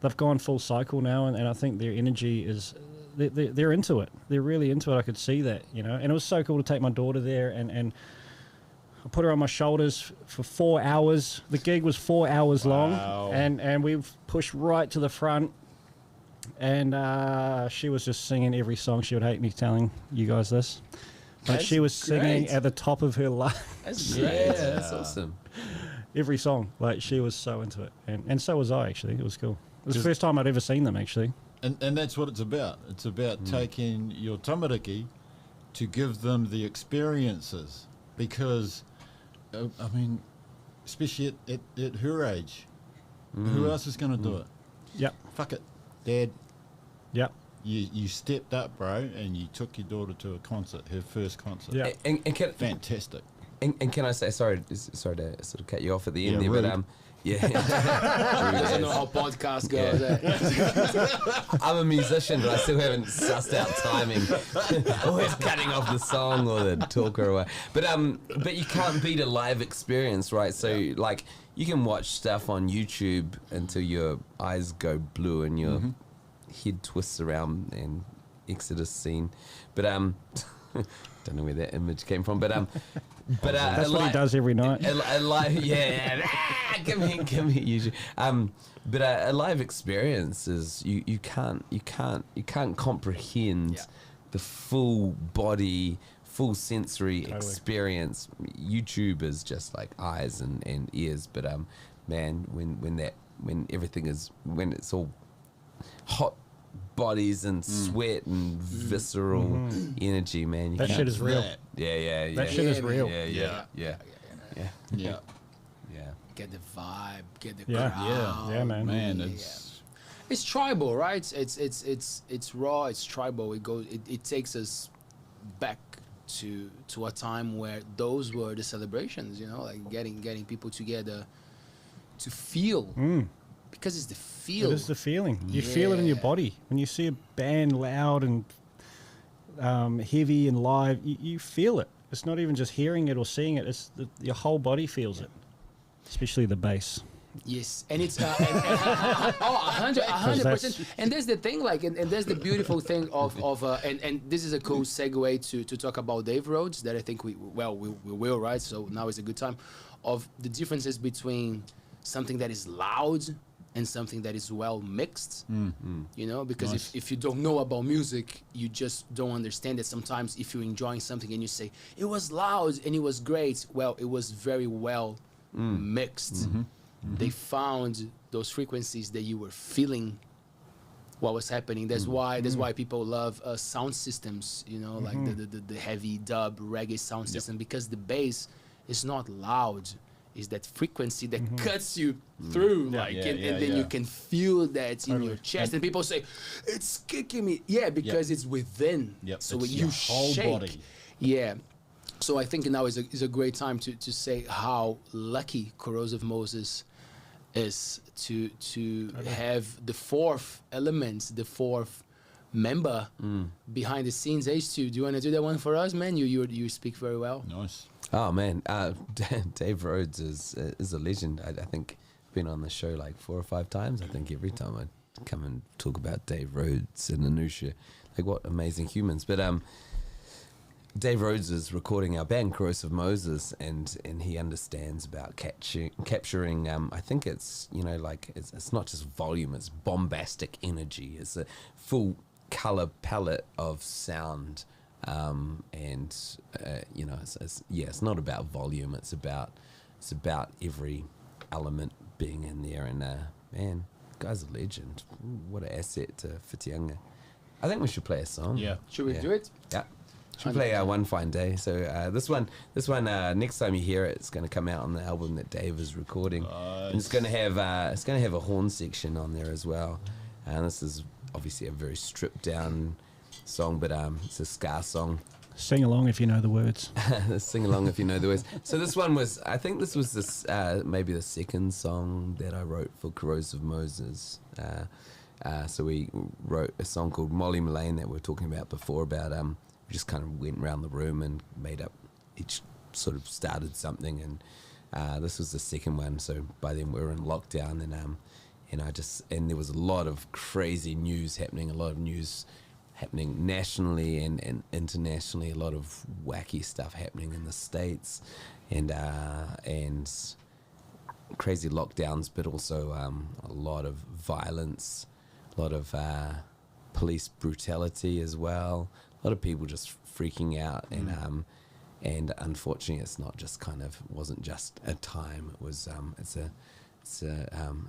they've gone full cycle now, and I think their energy is they're into it. They're really into it. I could see that, and it was so cool to take my daughter there, and I put her on my shoulders for 4 hours. The gig was 4 hours long, and we pushed right to the front, and she was just singing every song. She would hate me telling you guys this, but she was singing at the top of her lungs. That's Yeah, great. that's awesome. Every song, like she was so into it, and so was I actually. It was cool. It was the first time I'd ever seen them actually. And that's what it's about. It's about taking your tamariki to give them the experiences, because, I mean, especially at her age, who else is going to do it? Yep. Fuck it, Dad. Yep. You stepped up, bro, and you took your daughter to a concert, her first concert. Yeah. And can, Fantastic. and can I say, sorry to sort of cut you off at the end Yeah, there, rude. but yeah. Doesn't know how podcast goes. I'm a musician, but I still haven't sussed out timing. Always cutting off the song or the talker or what. But you can't beat a live experience, right? So like you can watch stuff on YouTube until your eyes go blue and your head twists around and Exodus scene. But don't know where that image came from. But That's what he does every night. a live, give me YouTube. But a live experience is you can't comprehend the full body, full sensory experience. YouTube is just like eyes and ears. But man, when everything is, when it's all hot bodies and sweat and visceral energy, man, you That can't- shit is real. Yeah. That shit is real. Yeah. Yeah. Get the vibe, get the Yeah. crowd. Yeah, man. Man, it's It's tribal, right? It's raw. It's tribal. It takes us back to a time where those were the celebrations. Like getting people together to feel, because it's the feel. It is the feeling. You feel it in your body when you see a band loud and heavy and live. You feel it. It's not even just hearing it or seeing it. It's your whole body feels it, especially the bass. Yes, and it's 100%. And there's the thing, like, and there's the beautiful thing of and this is a cool segue to talk about Dave Rhodes, that I think we will, right? So now is a good time of the differences between something that is loud and something that is well mixed. Because Nice. if you don't know about music, you just don't understand it. Sometimes if you're enjoying something and you say it was loud and it was great, well, it was very well mixed. They found those frequencies that you were feeling what was happening. That's why people love sound systems, like the heavy dub reggae sound system, because the bass is not loud. Is that frequency that cuts you through, and then you can feel that in your chest. And people say, it's kicking me. Yeah, because it's within. So It's when you your whole shake, body. Yeah. So I think now is a great time to say how lucky Corrosive Moses is to have the fourth element, the fourth member behind the scenes. H2, do you want to do that one for us, man? You speak very well. nice. Oh man, Dave Rhodes is a legend. I think I've been on the show like 4 or 5 times. I think every time I come and talk about Dave Rhodes and Anusha, like what amazing humans. But Dave Rhodes is recording our band Corrosive Moses, and he understands about capturing. I think it's it's not just volume; it's bombastic energy. It's a full color palette of sound and you know, it's not about volume. It's about every element being in there. And man, guy's a legend. What an asset to Whitianga. I think we should play a song. Yeah. Should we do it? Yeah. Should we play One Fine Day? So this one, next time you hear it, it's going to come out on the album that Dave is recording. And it's going to have a horn section on there as well. And this is obviously a very stripped down song, but it's a ska song. Sing along if you know the words. Sing along if you know the words. So this one was, I think this was maybe the second song that I wrote for Corrosive Moses. So we wrote a song called Molly Mullane that we were talking about before, about we just kind of went around the room and made up, each sort of started something, and this was the second one. So by then we were in lockdown, and there was a lot of crazy news happening, nationally and internationally, a lot of wacky stuff happening in the States, and crazy lockdowns, but also a lot of violence, a lot of police brutality as well, a lot of people just freaking out, and unfortunately it's not just wasn't just a time, it was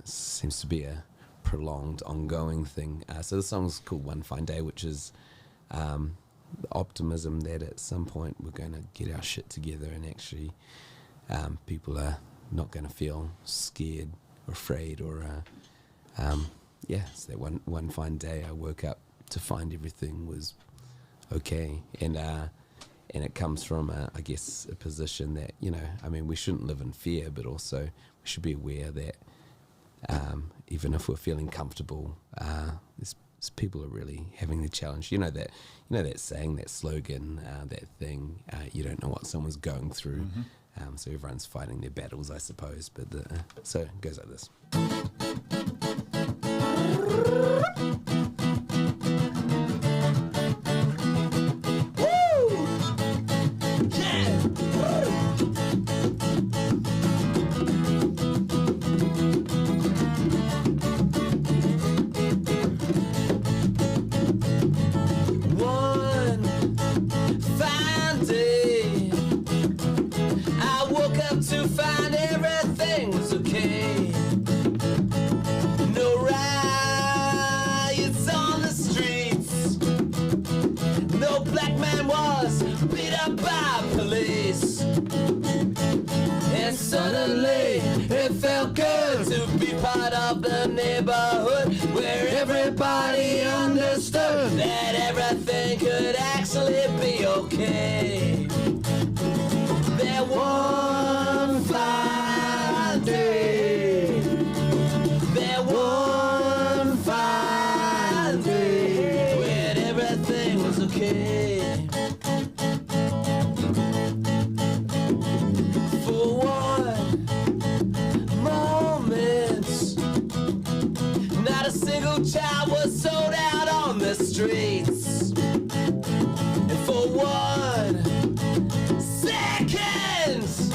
seems to be a prolonged, ongoing thing. So the song's called One Fine Day, which is the optimism that at some point we're going to get our shit together, and actually people are not going to feel scared or afraid, or it's that one fine day I woke up to find everything was okay, and it comes from I guess a position that, you know, I mean, we shouldn't live in fear, but also we should be aware that even if we're feeling comfortable, there's people are really having the challenge. You know that saying, that slogan, that thing. You don't know what someone's going through. So everyone's fighting their battles, I suppose. But so it goes like this. To find everything was okay. No riots on the streets. No black man was beat up by police. And suddenly it felt good to be part of the neighborhood where everybody understood that everything could actually be okay. There one fine day, there one fine day, when everything was okay. For one moment, not a single child was sold out on the streets. And for one seconds,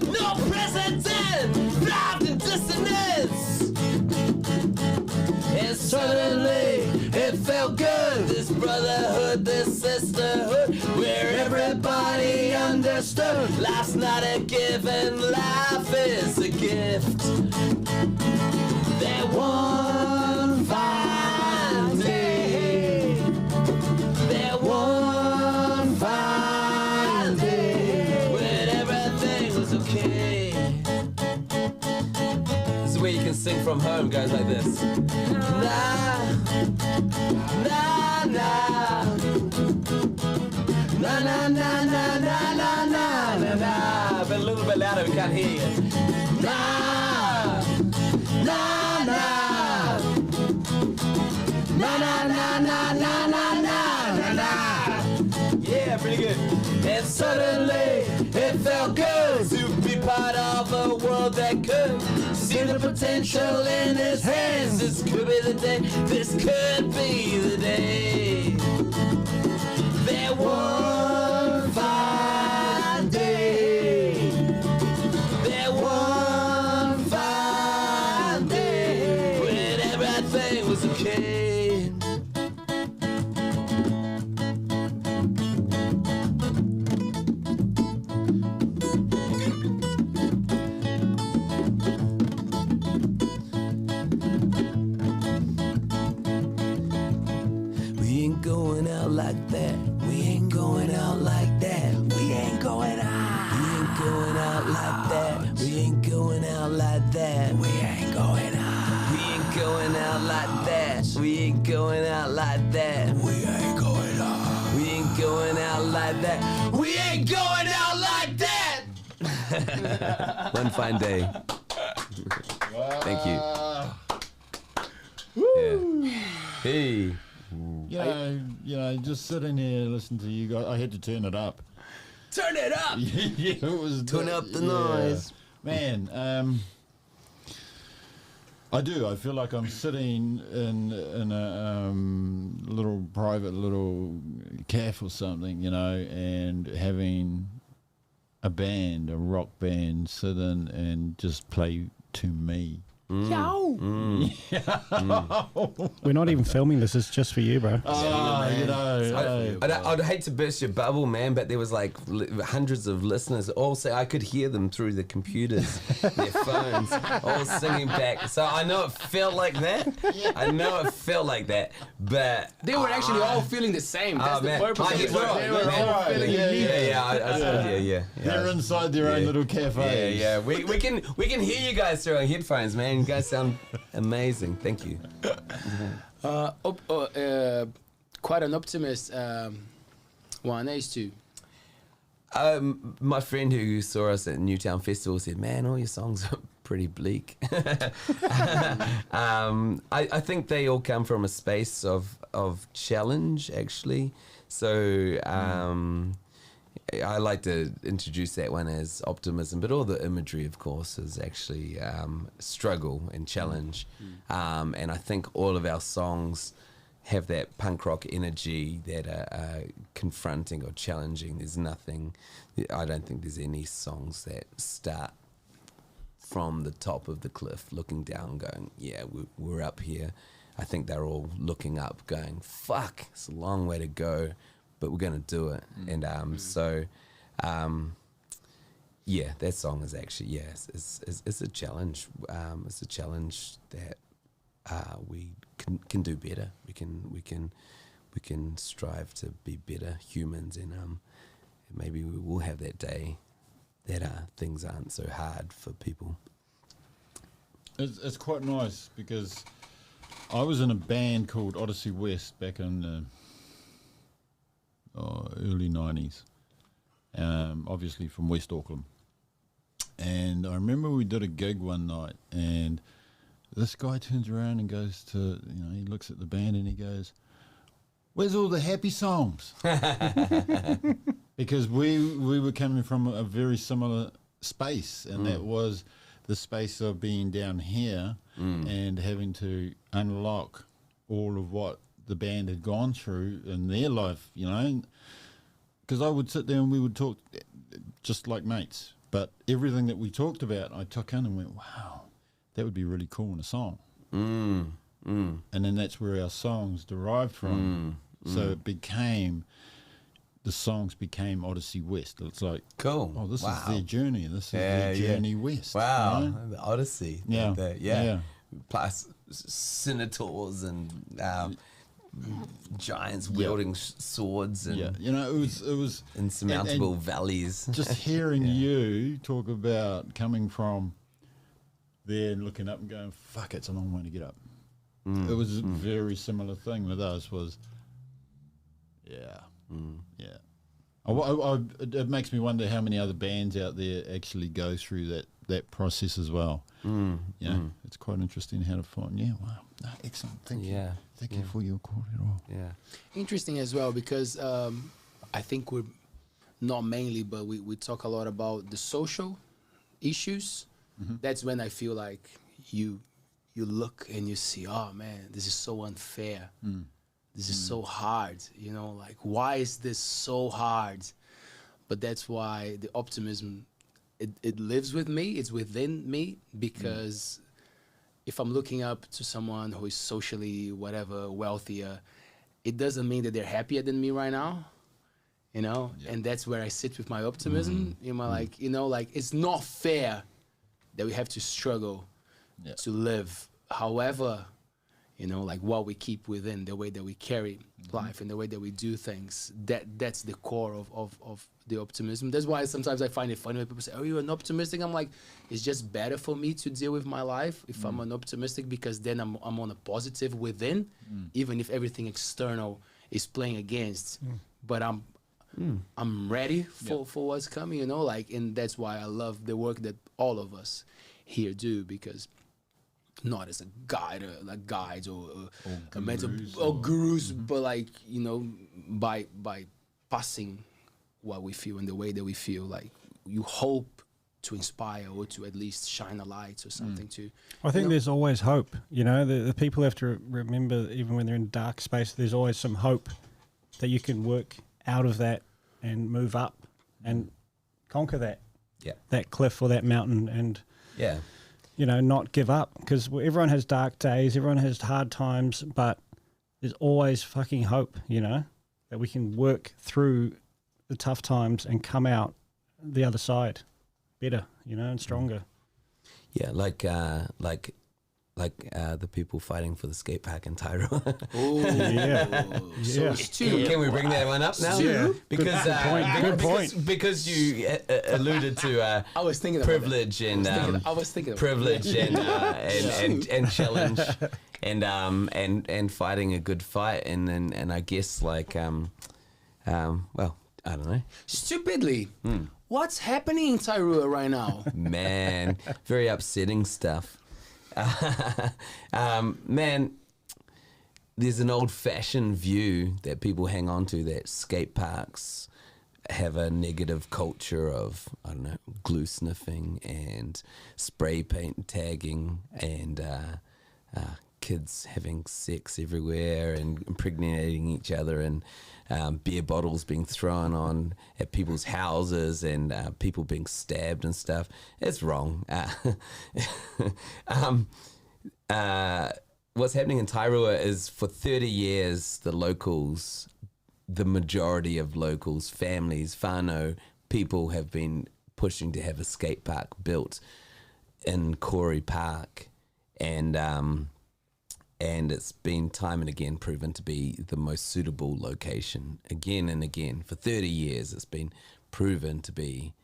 no president thrived in dissonance. And suddenly it felt good, this brotherhood, this sisterhood, where everybody understood life's not a given, life is a gift. That one fine day, that one fine day, when everything was okay. This is where you can sing from home. Goes like this. Nah, nah, nah, nah, nah, nah, nah, nah, nah, nah, nah. But a little bit louder, we can't hear you. Nah, nah, nah, nah, nah, nah, nah, nah, nah, nah, nah. Yeah, pretty good. And suddenly it felt good to be part of a world that could see the potential in its hands. This could be the day, this could be the day. There one fine day, there one fine day, when everything was okay. We ain't going out like that. We ain't going out. We ain't going out like that. We ain't going out like that. One fine day. Thank you. Yeah. Hey. You know, just sitting here listening to you guys. I had to turn it up. Turn it up. Yeah, it was. Turn up the noise. Man, I do. I feel like I'm sitting in a little private little cafe or something, you know, and having a band, a rock band, sit in and just play to me. We're not even filming this. It's just for you, bro. I'd hate to burst your bubble, man, but there was like hundreds of listeners. Also, I could hear them through the computers, their phones, all singing back. So I know it felt like that. I know it felt like that, but They were actually all feeling the same. That's the purpose of it. They were all feeling yeah. They're inside their own little cafe. Yeah. We can hear you guys through our headphones, man. You guys sound amazing. Thank you. Quite an optimist. One is too. My friend who saw us at Newtown Festival said, "Man, all your songs are pretty bleak." I think they all come from a space of challenge, actually. So I like to introduce that one as optimism, but all the imagery, of course, is actually struggle and challenge. And I think all of our songs have that punk rock energy that are confronting or challenging. There's nothing, I don't think there's any songs that start from the top of the cliff looking down going, yeah, we're up here. I think they're all looking up going, fuck, it's a long way to go, but we're going to do it. And yeah, that song is actually, yes, it's a challenge. It's a challenge that we can do better. We can strive to be better humans, and maybe we will have that day that things aren't so hard for people. It's quite nice because I was in a band called Odyssey West back in the early 90s, obviously from West Auckland. And I remember we did a gig one night, and this guy turns around and goes to, he looks at the band and he goes, "Where's all the happy songs?" Because we were coming from a very similar space, and that was the space of being down here and having to unlock all of what the band had gone through in their life, because I would sit there and we would talk just like mates, but everything that we talked about I took in and went, wow, that would be really cool in a song. And then that's where our songs derived from. So it became, the songs became Odyssey West. It's like, cool. Oh, this is their journey. This is their journey west. Wow, the Odyssey. Yeah. Yeah. Plus senators and giants wielding swords and it was insurmountable valleys. Just hearing you talk about coming from there and looking up and going, fuck, it's a long way to get up. It was a very similar thing with us. Was it makes me wonder how many other bands out there actually go through that process as well. It's quite interesting how to find. Wow, excellent. Thank you. Thank you for your call at all. Interesting as well, because I think we're not mainly, but we talk a lot about the social issues. That's when I feel like you look and you see, oh man, this is so unfair. This is so hard, like, why is this so hard? But that's why the optimism, it lives with me, it's within me, because if I'm looking up to someone who is socially, whatever, wealthier, it doesn't mean that they're happier than me right now, and that's where I sit with my optimism, like, it's not fair that we have to struggle to live. However, You know, like what we keep within, the way that we carry life and the way that we do things. That's the core of the optimism. That's why sometimes I find it funny when people say, "Oh, you're an optimistic." I'm like, it's just better for me to deal with my life if I'm an optimistic, because then I'm on a positive within, even if everything external is playing against. But I'm ready for what's coming. You know, like, and that's why I love the work that all of us here do, because. Not as a guide or a mentor or gurus, but like, you know, by passing what we feel and the way that we feel, like you hope to inspire or to at least shine a light or something to. I think there's always hope. You know, the people have to remember, even when they're in dark space, there's always some hope that you can work out of that and move up and conquer that cliff or that mountain and. Yeah. You know, not give up, because everyone has dark days, everyone has hard times, but there's always fucking hope, you know, that we can work through the tough times and come out the other side better, you know, and stronger. Yeah, like the people fighting for the skate park in Tairoa. Oh, Yeah. Can we bring that one up now? Yeah. Because Good point. because you alluded to I was thinking about privilege and I was thinking about privilege and challenge and fighting a good fight, and I guess like well, I don't know. Stupidly. What's happening in Tairoa right now? Man, very upsetting stuff. Man, there's an old-fashioned view that people hang on to, that skate parks have a negative culture of, I don't know, glue sniffing and spray paint tagging and kids having sex everywhere and impregnating each other, and beer bottles being thrown on at people's houses, and people being stabbed and stuff. It's wrong. What's happening in Tairoa is, for 30 years, the locals, the majority of locals, families, whānau, people have been pushing to have a skate park built in Corey Park, and it's been time and again proven to be the most suitable location. Again and again, for 30 years, it's been proven to be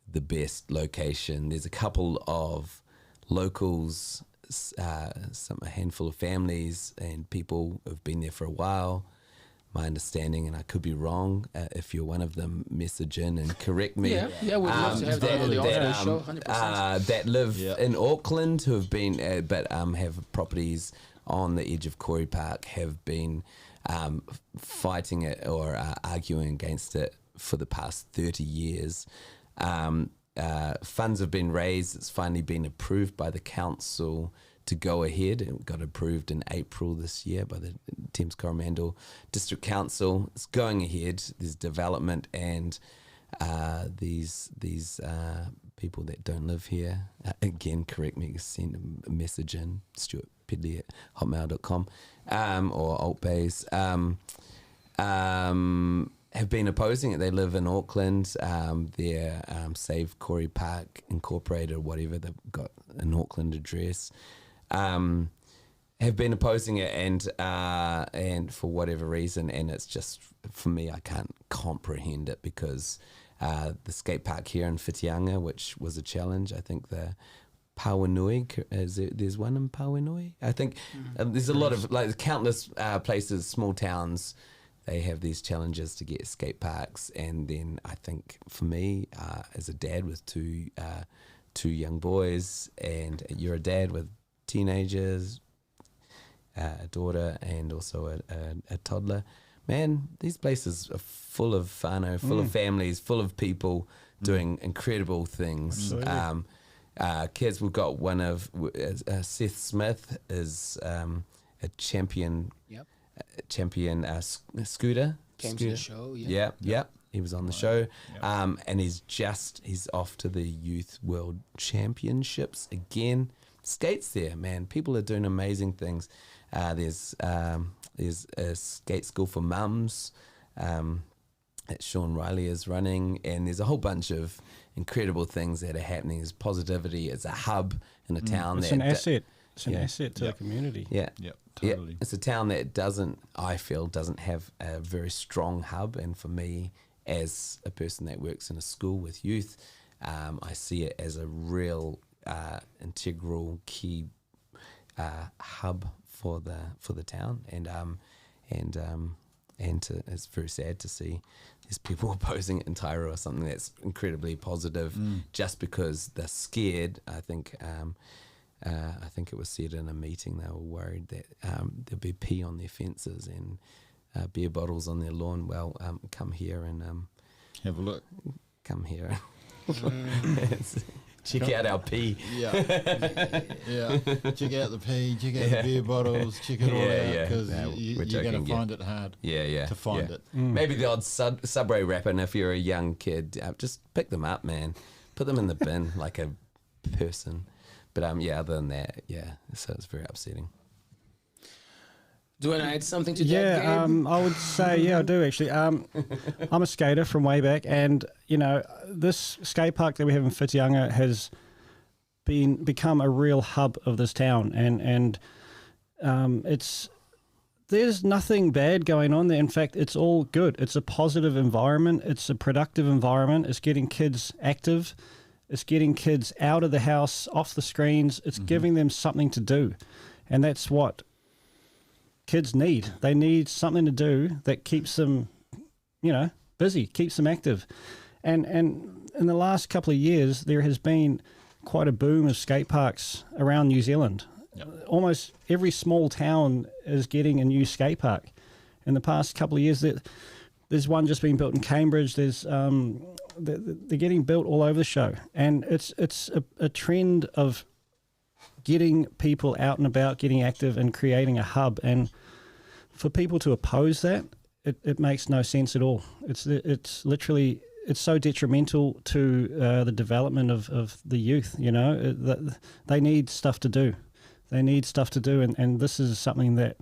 the best location. There's a couple of locals, a handful of families and people who've been there for a while. My understanding, and I could be wrong, if you're one of them, message in and correct me. Yeah, we'd love to have that on the Altbays Show, 100%. That live in Auckland, who have been, but have properties on the edge of Corey Park, have been fighting it or arguing against it for the past 30 years. Funds have been raised. It's finally been approved by the council to go ahead. It got approved in April this year by the Thames Coromandel District Council. It's going ahead. There's development, and these people that don't live here, again, correct me, send a message in, Stewart Pedley at hotmail.com, or Altbays, have been opposing it. They live in Auckland. They're Save Corey Park Incorporated, or whatever, they've got an Auckland address. Have been opposing it, and for whatever reason, and it's just, for me, I can't comprehend it, because the skate park here in Whitianga, which was a challenge, I think the Pauanui, there's one in Pauanui, I think. There's a lot of, like, countless places, small towns, they have these challenges to get skate parks. And then I think for me, as a dad with two young boys, and you're a dad with teenagers, a daughter, and also a toddler, man, these places are full of whānau, full of families, full of people doing incredible things. Kids, we've got one of Seth Smith is a champion. Yep. Champion scooter. Came to the show. Yeah. He was on the show. And he's off to the Youth World Championships again. Skates there, man. People are doing amazing things. There's a skate school for mums that Sean Riley is running, and there's a whole bunch of incredible things that are happening. There's positivity. It's a hub in a town. It's an asset. It's an asset to the community. Yeah. Yep, Yeah, totally. it's a town that doesn't have a very strong hub, and for me, as a person that works in a school with youth, I see it as a real integral key hub for the town, it's very sad to see there's people opposing it in Tairua, or something that's incredibly positive, just because they're scared. I think it was said in a meeting they were worried that there'd be pee on their fences and beer bottles on their lawn. Well, come here and Have a look. come here. Check out our pee. Yeah. Yeah. Check out the pee, check out the beer bottles, check it all out, because you're going to find it hard to find it. Maybe the odd Subway wrapper, and if you're a young kid, just pick them up, man. Put them in the bin like a person. But other than that, so it's very upsetting. Do you want to add something to that, Yeah, Gabe? I would say, I do actually. I'm a skater from way back, and this skate park that we have in Whitianga has become a real hub of this town, and there's nothing bad going on there. In fact, it's all good. It's a positive environment. It's a productive environment. It's getting kids active. It's getting kids out of the house, off the screens. It's giving them something to do, and that's what kids need. They need something to do that keeps them, busy, keeps them active. And in the last couple of years, there has been quite a boom of skate parks around New Zealand. Yep. Almost every small town is getting a new skate park. In the past couple of years, there's one just being built in Cambridge. There's they're getting built all over the show, and it's a trend of getting people out and about, getting active, and creating a hub. And for people to oppose that, it makes no sense at all. It's literally, it's so detrimental to the development of the youth. They need stuff to do. They need stuff to do, and this is something that,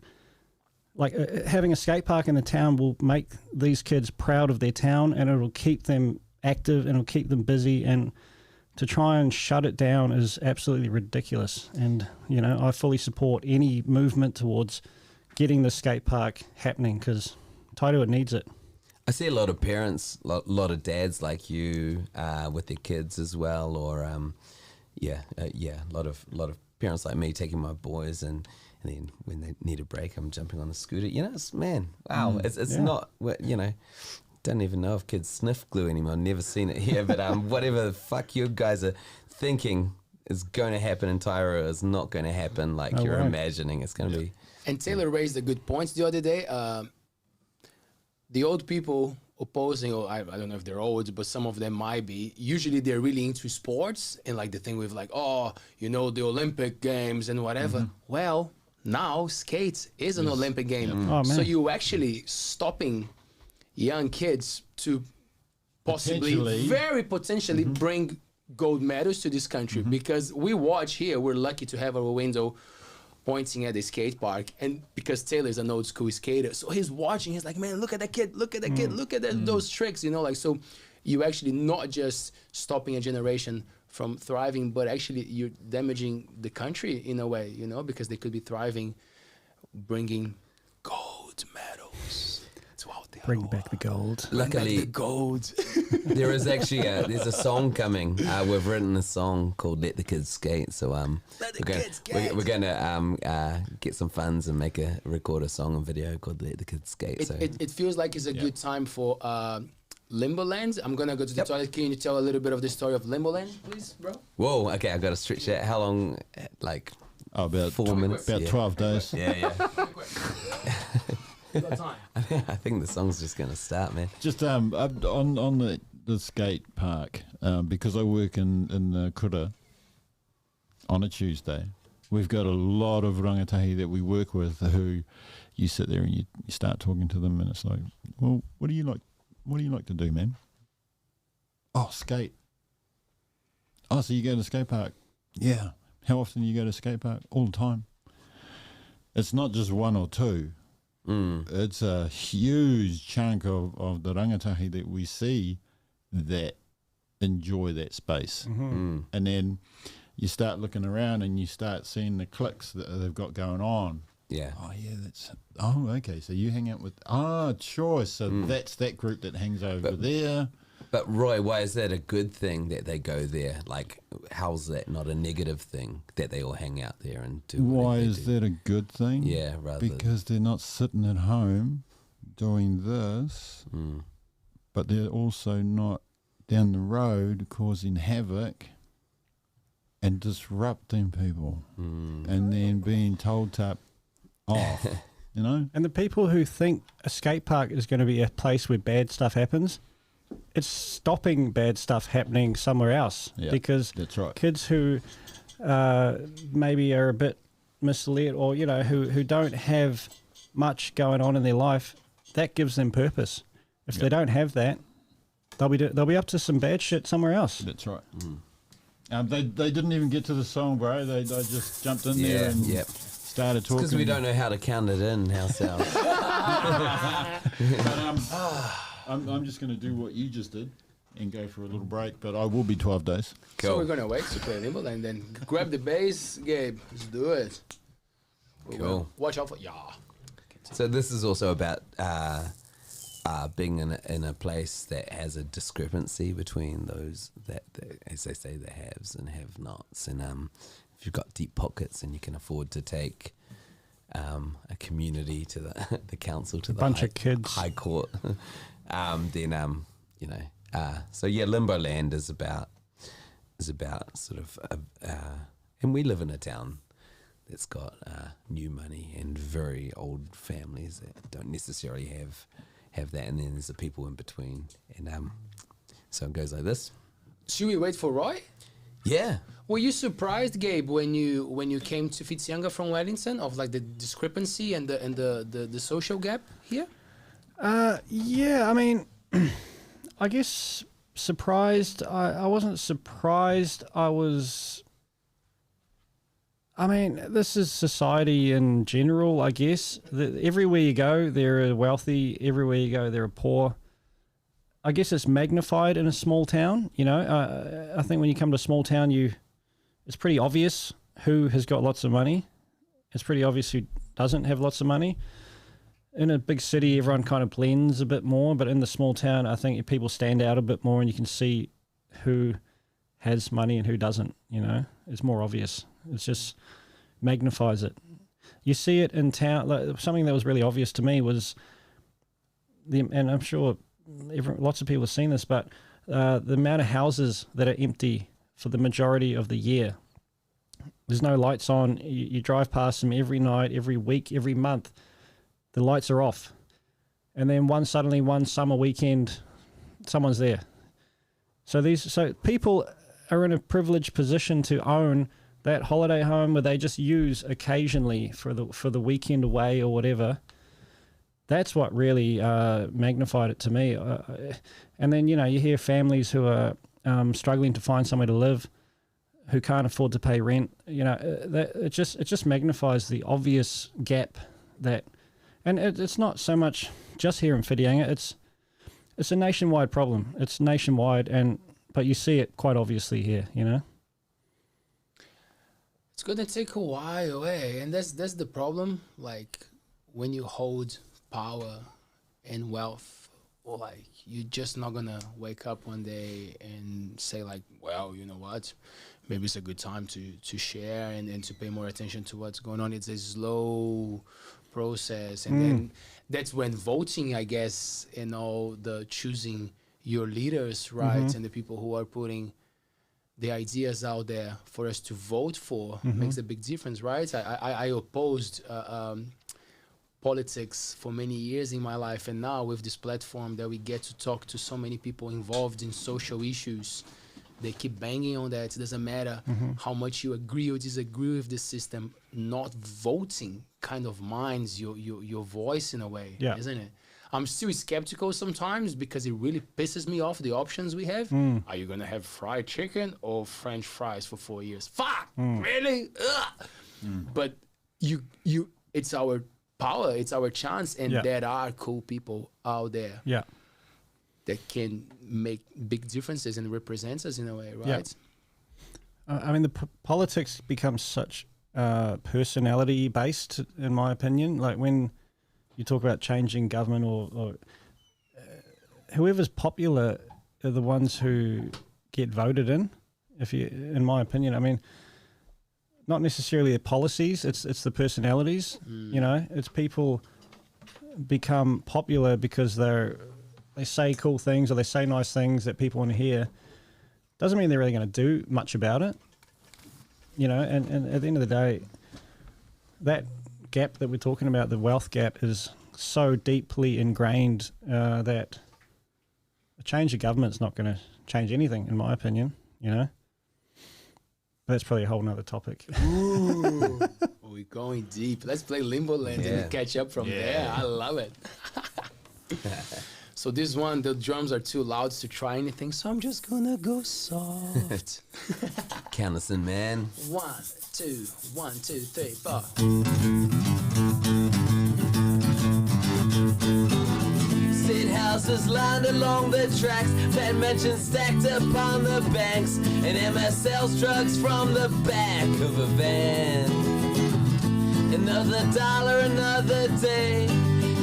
having a skate park in the town will make these kids proud of their town, and it'll keep them active, and it'll keep them busy. And to try and shut it down is absolutely ridiculous. And, I fully support any movement towards getting the skate park happening, because Tairua needs it. I see a lot of parents, a lot of dads like you with their kids as well, or a lot of parents like me taking my boys, and then when they need a break, I'm jumping on the scooter. It's not, don't even know if kids sniff glue anymore. Never seen it here, but whatever the fuck you guys are thinking is going to happen in Tairua is not going to happen like you're imagining. It's going to be. And Taylor raised a good point the other day. The old people opposing, or I don't know if they're old, but some of them might be. Usually they're really into sports, and the thing with the Olympic Games and whatever. Well, now skate is an Olympic game. Oh, man. So you actually stopping young kids to very potentially bring gold medals to this country, because we watch here, we're lucky to have our window pointing at the skate park, and because Taylor's an old school skater, so he's watching, he's like, man, look at that kid, look at that kid, look at those tricks, so you actually not just stopping a generation from thriving, but actually you're damaging the country in a way, because they could be thriving, bringing gold medals. Bring back the gold. Luckily, the gold. there is actually there's a song coming. We've written a song called "Let the Kids Skate." So we're going to get some funds and record a song and video called "Let the Kids Skate." It feels like it's a good time for Limboland. I'm gonna go to the toilet. Can you tell a little bit of the story of Limboland, please, bro? Whoa, okay, I've got to stretch that. How long? About 4 minutes. About 12 days. Yeah. You got time. I think the song's just going to start, man. Just on the skate park, because I work in the Kura on a Tuesday, we've got a lot of rangatahi that we work with who you sit there and you start talking to them, and it's like, well, what do you like to do, man? Oh, skate. Oh, so you go to the skate park? Yeah. How often do you go to skate park? All the time. It's not just one or two. It's a huge chunk of the rangatahi that we see that enjoy that space. And then you start looking around and you start seeing the cliques that they've got going on. Yeah. Oh yeah, okay. So you hang out with sure. So that's that group that hangs over there. But Roy, why is that a good thing that they go there? Like, how's that not a negative thing that they all hang out there and do? Why is that a good thing? Yeah, because they're not sitting at home doing this, but they're also not down the road causing havoc and disrupting people, and then being told to off. You know, And the people who think a skate park is going to be a place where bad stuff happens, it's stopping bad stuff happening somewhere else. Yeah, because that's right. Kids who maybe are a bit misled, or who don't have much going on in their life, that gives them purpose. If they don't have that, they'll be up to some bad shit somewhere else. That's right. They didn't even get to the song, bro. They just jumped in there and started talking. Because we don't know how to count it in ourselves. I'm just going to do what you just did and go for a little break, but I will be 12 days. Cool. So we're gonna wait to play Limbo and then grab the bass, Gabe. Let's do it. Cool. Watch out for So this is also about being in a place that has a discrepancy between those that as they say, the haves and have-nots. And if you've got deep pockets and you can afford to take a community to the council, to the bunch of kids. high court, then so yeah, Limbo Land is about sort of and we live in a town that's got new money and very old families that don't necessarily have that, and then there's the people in between, and so it goes like this. Should we wait for Roy? Yeah. Were you surprised, Gabe, when you came to Fitzsianga from Wellington, of like the discrepancy and the social gap here? Yeah, I mean, I guess surprised. I wasn't surprised. I mean, this is society in general, I guess. Everywhere you go, there are wealthy. Everywhere you go, there are poor. I guess it's magnified in a small town. I think when you come to a small town, it's pretty obvious who has got lots of money. It's pretty obvious who doesn't have lots of money. In a big city, everyone kind of blends a bit more, but in the small town, I think people stand out a bit more, and you can see who has money and who doesn't. It's more obvious. It just magnifies it. You see it in town. Like, something that was really obvious to me was and I'm sure lots of people have seen this, but the amount of houses that are empty for the majority of the year. There's no lights on. You drive past them every night, every week, every month. The lights are off. And then one summer weekend, someone's there. So people are in a privileged position to own that holiday home where they just use occasionally for the weekend away or whatever. That's what really magnified it to me. And then, you hear families who are struggling to find somewhere to live, who can't afford to pay rent. It just magnifies the obvious gap and it's not so much just here in Whitianga. It's a nationwide problem. It's nationwide, but you see it quite obviously here. It's gonna take a while, and that's the problem. Like, when you hold power and wealth, like, you're just not gonna wake up one day and say like, well, you know what, maybe it's a good time to share and to pay more attention to what's going on. It's a slow process, and then that's when voting, I guess, and all the choosing your leaders, right, and the people who are putting the ideas out there for us to vote for makes a big difference, right? I opposed politics for many years in my life, and now with this platform that we get to talk to so many people involved in social issues, they keep banging on that. It doesn't matter how much you agree or disagree with the system. Not voting kind of minds your voice in a way, isn't it? I'm still skeptical sometimes because it really pisses me off the options we have. Are you gonna have fried chicken or French fries for 4 years? Fuck, really? But it's our power, it's our chance, and there are cool people out there that can make big differences and represent us in a way, right? I mean, the politics becomes such personality based, in my opinion. Like when you talk about changing government or whoever's popular are the ones who get voted in. In my opinion, I mean, not necessarily the policies. It's the personalities. You know, it's people become popular because they say cool things or they say nice things that people want to hear. Doesn't mean they're really going to do much about it, you know. And at the end of the day, that gap that we're talking about, the wealth gap, is so deeply ingrained that a change of government's not going to change anything, in my opinion. You know, but that's probably a whole nother topic. Ooh, we're going deep. Let's play Limbo Land and catch up from there. I love it. So this one, the drums are too loud to try anything, so I'm just gonna go soft. Count us in, man. 1, 2, 1, 2, 3, 4. State houses lined along the tracks, fat mansions stacked upon the banks, and MSL's drugs from the back of a van. Another dollar, another day,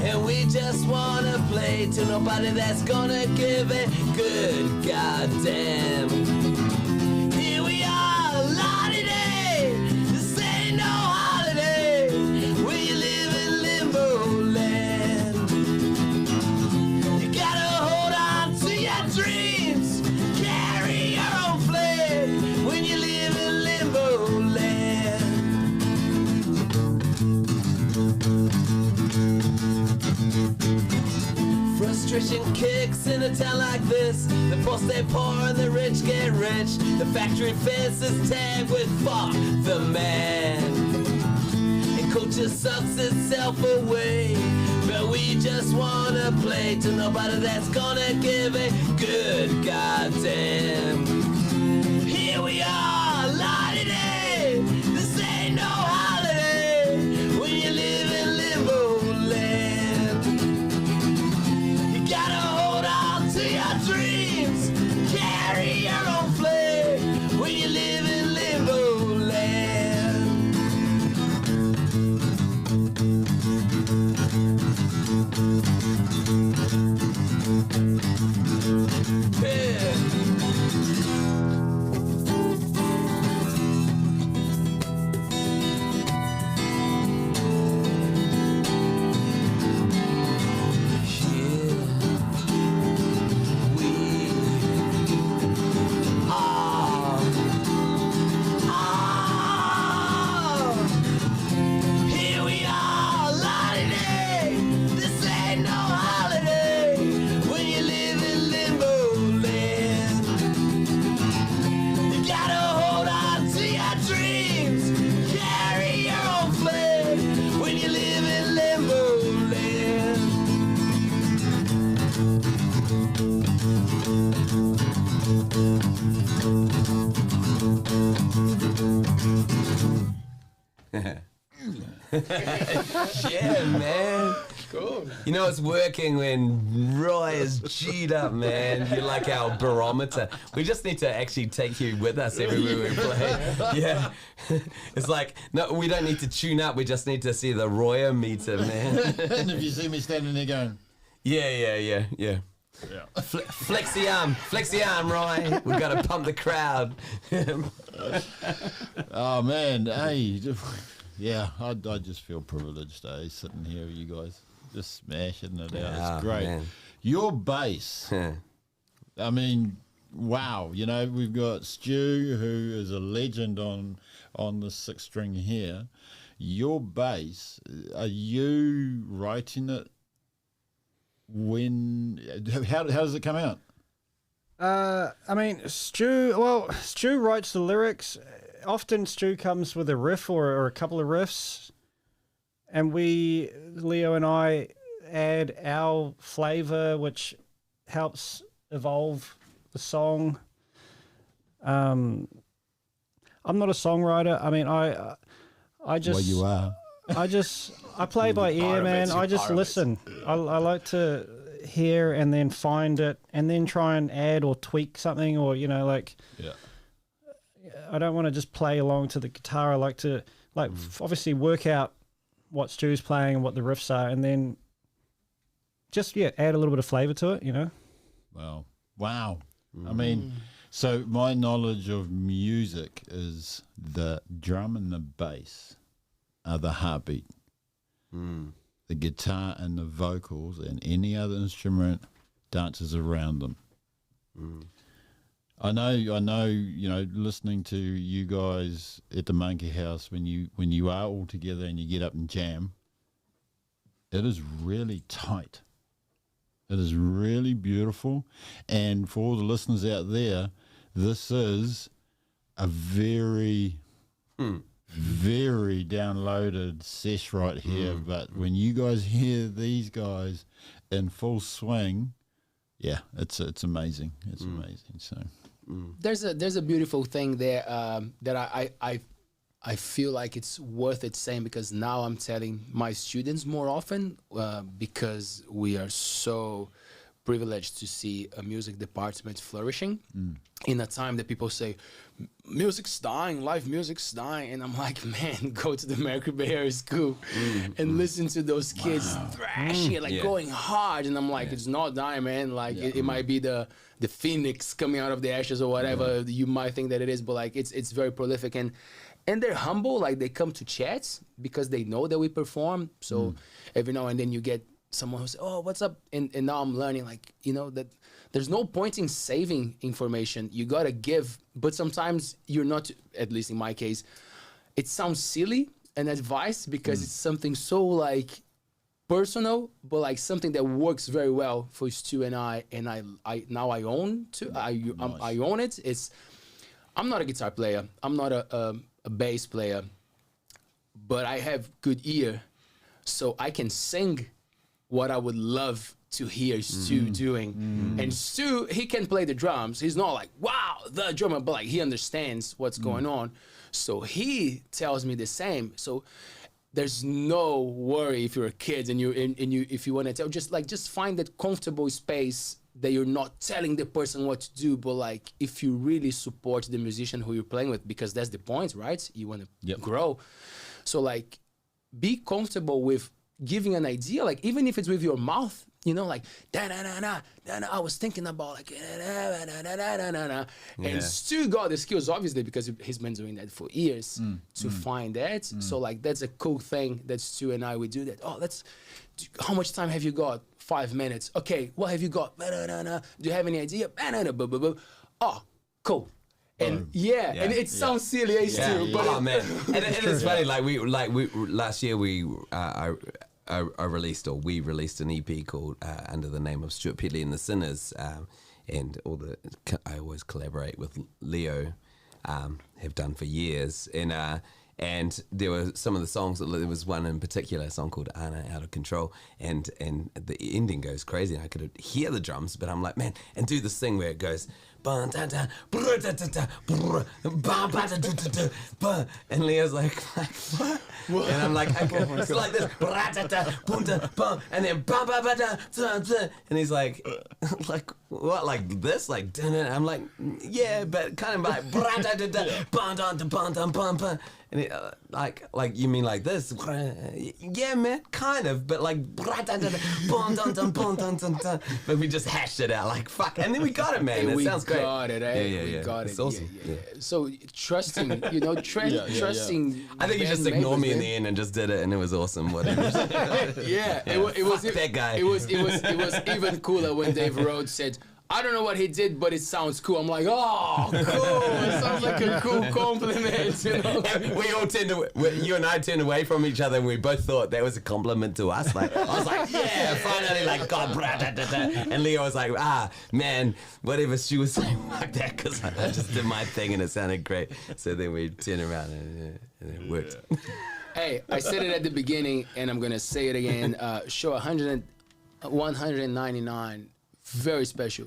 and we just wanna play to nobody that's gonna give a good goddamn. Here we are, la-di-day, this ain't no holiday, where you live in limbo land. You gotta hold on to your dreams, carry your own flag, when you live in limbo land. Frustration kicks in a town like this. The poor stay poor and the rich get rich. The factory fence is tagged with fuck the man. And culture sucks itself away. But we just wanna play to nobody that's gonna give a good goddamn. Here we are, la-di-day, this ain't no holiday, when you live in limbo land. You gotta hold on to your dreams, carry your own flag, when you live in limbo land. Yeah. Yeah, man. Cool. You know it's working when Roy is G'd up, man. You're like our barometer. We just need to actually take you with us everywhere we play. Yeah. It's like, no, we don't need to tune up. We just need to see the Roy meter, man. And if you see me standing there going, Yeah. Flex the arm, Roy. We've got to pump the crowd. oh man, hey, yeah, I just feel privileged, sitting here with you guys, just smashing it out. It's great. Man. Your bass, I mean, wow. You know, we've got Stu, who is a legend on the 6-string here. Your bass, are you writing it? How does it come out? I mean, Stu writes the lyrics. Often Stu comes with a riff or a couple of riffs, and Leo and I, add our flavour, which helps evolve the song. I'm not a songwriter. I mean, I just... Well, you are. I play by ear, man. I just listen. I like to hear and then find it and then try and add or tweak something, or, you know, like... Yeah. I don't want to just play along to the guitar. I like to obviously work out what Stu's playing and what the riffs are, and then just add a little bit of flavor to it, you know. Wow. I mean, so my knowledge of music is the drum and the bass are the heartbeat. The guitar and the vocals and any other instrument dances around them. I know, you know, listening to you guys at the Monkey House when you are all together and you get up and jam, it is really tight. It is really beautiful. And for all the listeners out there, this is a very, very downloaded sesh right here. But when you guys hear these guys in full swing, yeah, it's amazing. It's amazing. So there's a beautiful thing there that I feel like it's worth it saying, because now I'm telling my students more often, because we are so privileged to see a music department flourishing in a time that people say music's dying, live music's dying, and I'm like, man, go to the Mercury Bay Area School and listen to those kids thrashing it, like going hard, and I'm like, it's not dying, man. Like it might be the phoenix coming out of the ashes or whatever you might think that it is, but like it's very prolific, and they're humble. Like they come to chats because they know that we perform. So every now and then you get someone who says, oh, what's up? And now I'm learning, like, you know, that there's no point in saving information. You got to give. But sometimes you're not, at least in my case, it sounds silly, an advice, because it's something so like personal, but like something that works very well for Stu and I now I own to. I own it. I'm not a guitar player. I'm not a bass player, but I have good ear, so I can sing what I would love to hear Stu doing. And Stu, he can play the drums. He's not like, wow, the drummer, but like he understands what's going on. So he tells me the same. So there's no worry if you're a kid and if you want to tell, just find that comfortable space that you're not telling the person what to do, but like if you really support the musician who you're playing with, because that's the point, right? You want to grow. So like be comfortable with giving an idea, like even if it's with your mouth, you know, like I was thinking about like and Stu got the skills obviously because he's been doing that for years to find that. So like that's a cool thing that Stu and I would do that. Oh, how much time have you got? 5 minutes. Okay, what have you got? Do you have any idea? Oh, cool. And and it sounds silly, Stu, but man, and it's funny. We last year we released an EP called under the name of Stewart Pedley and the Sinners, and I always collaborate with Leo, have done for years, and there were some of the songs. There was one in particular, a song called Ana Out of Control, and the ending goes crazy. And I could hear the drums, but I'm like, man, and do this thing where it goes. And Leo's like, what? And I'm like, it's like this, and then and he's like what, like this, like, I'm like, yeah, but kind of like, and it, like you mean like this? Yeah, man, kind of, but like, but we just hashed it out like fuck, and then we got it, man. It sounds great. Got it, eh? Yeah. We got it's it. awesome. Yeah. So trusting, you know, trusting. I think you just ignored me in the end and just did it, and it was awesome. Whatever. It was that guy. It was even cooler when Dave Rhodes said, I don't know what he did, but it sounds cool. I'm like, oh, cool. It sounds like a cool compliment, you know? You and I turned away from each other, and we both thought that was a compliment to us. Like, I was like, yeah, finally, like, God, and Leo was like, man, whatever she was saying, fuck that, because I just did my thing, and it sounded great. So then we turned around, and it worked. Hey, I said it at the beginning, and I'm going to say it again. Show 199, very special.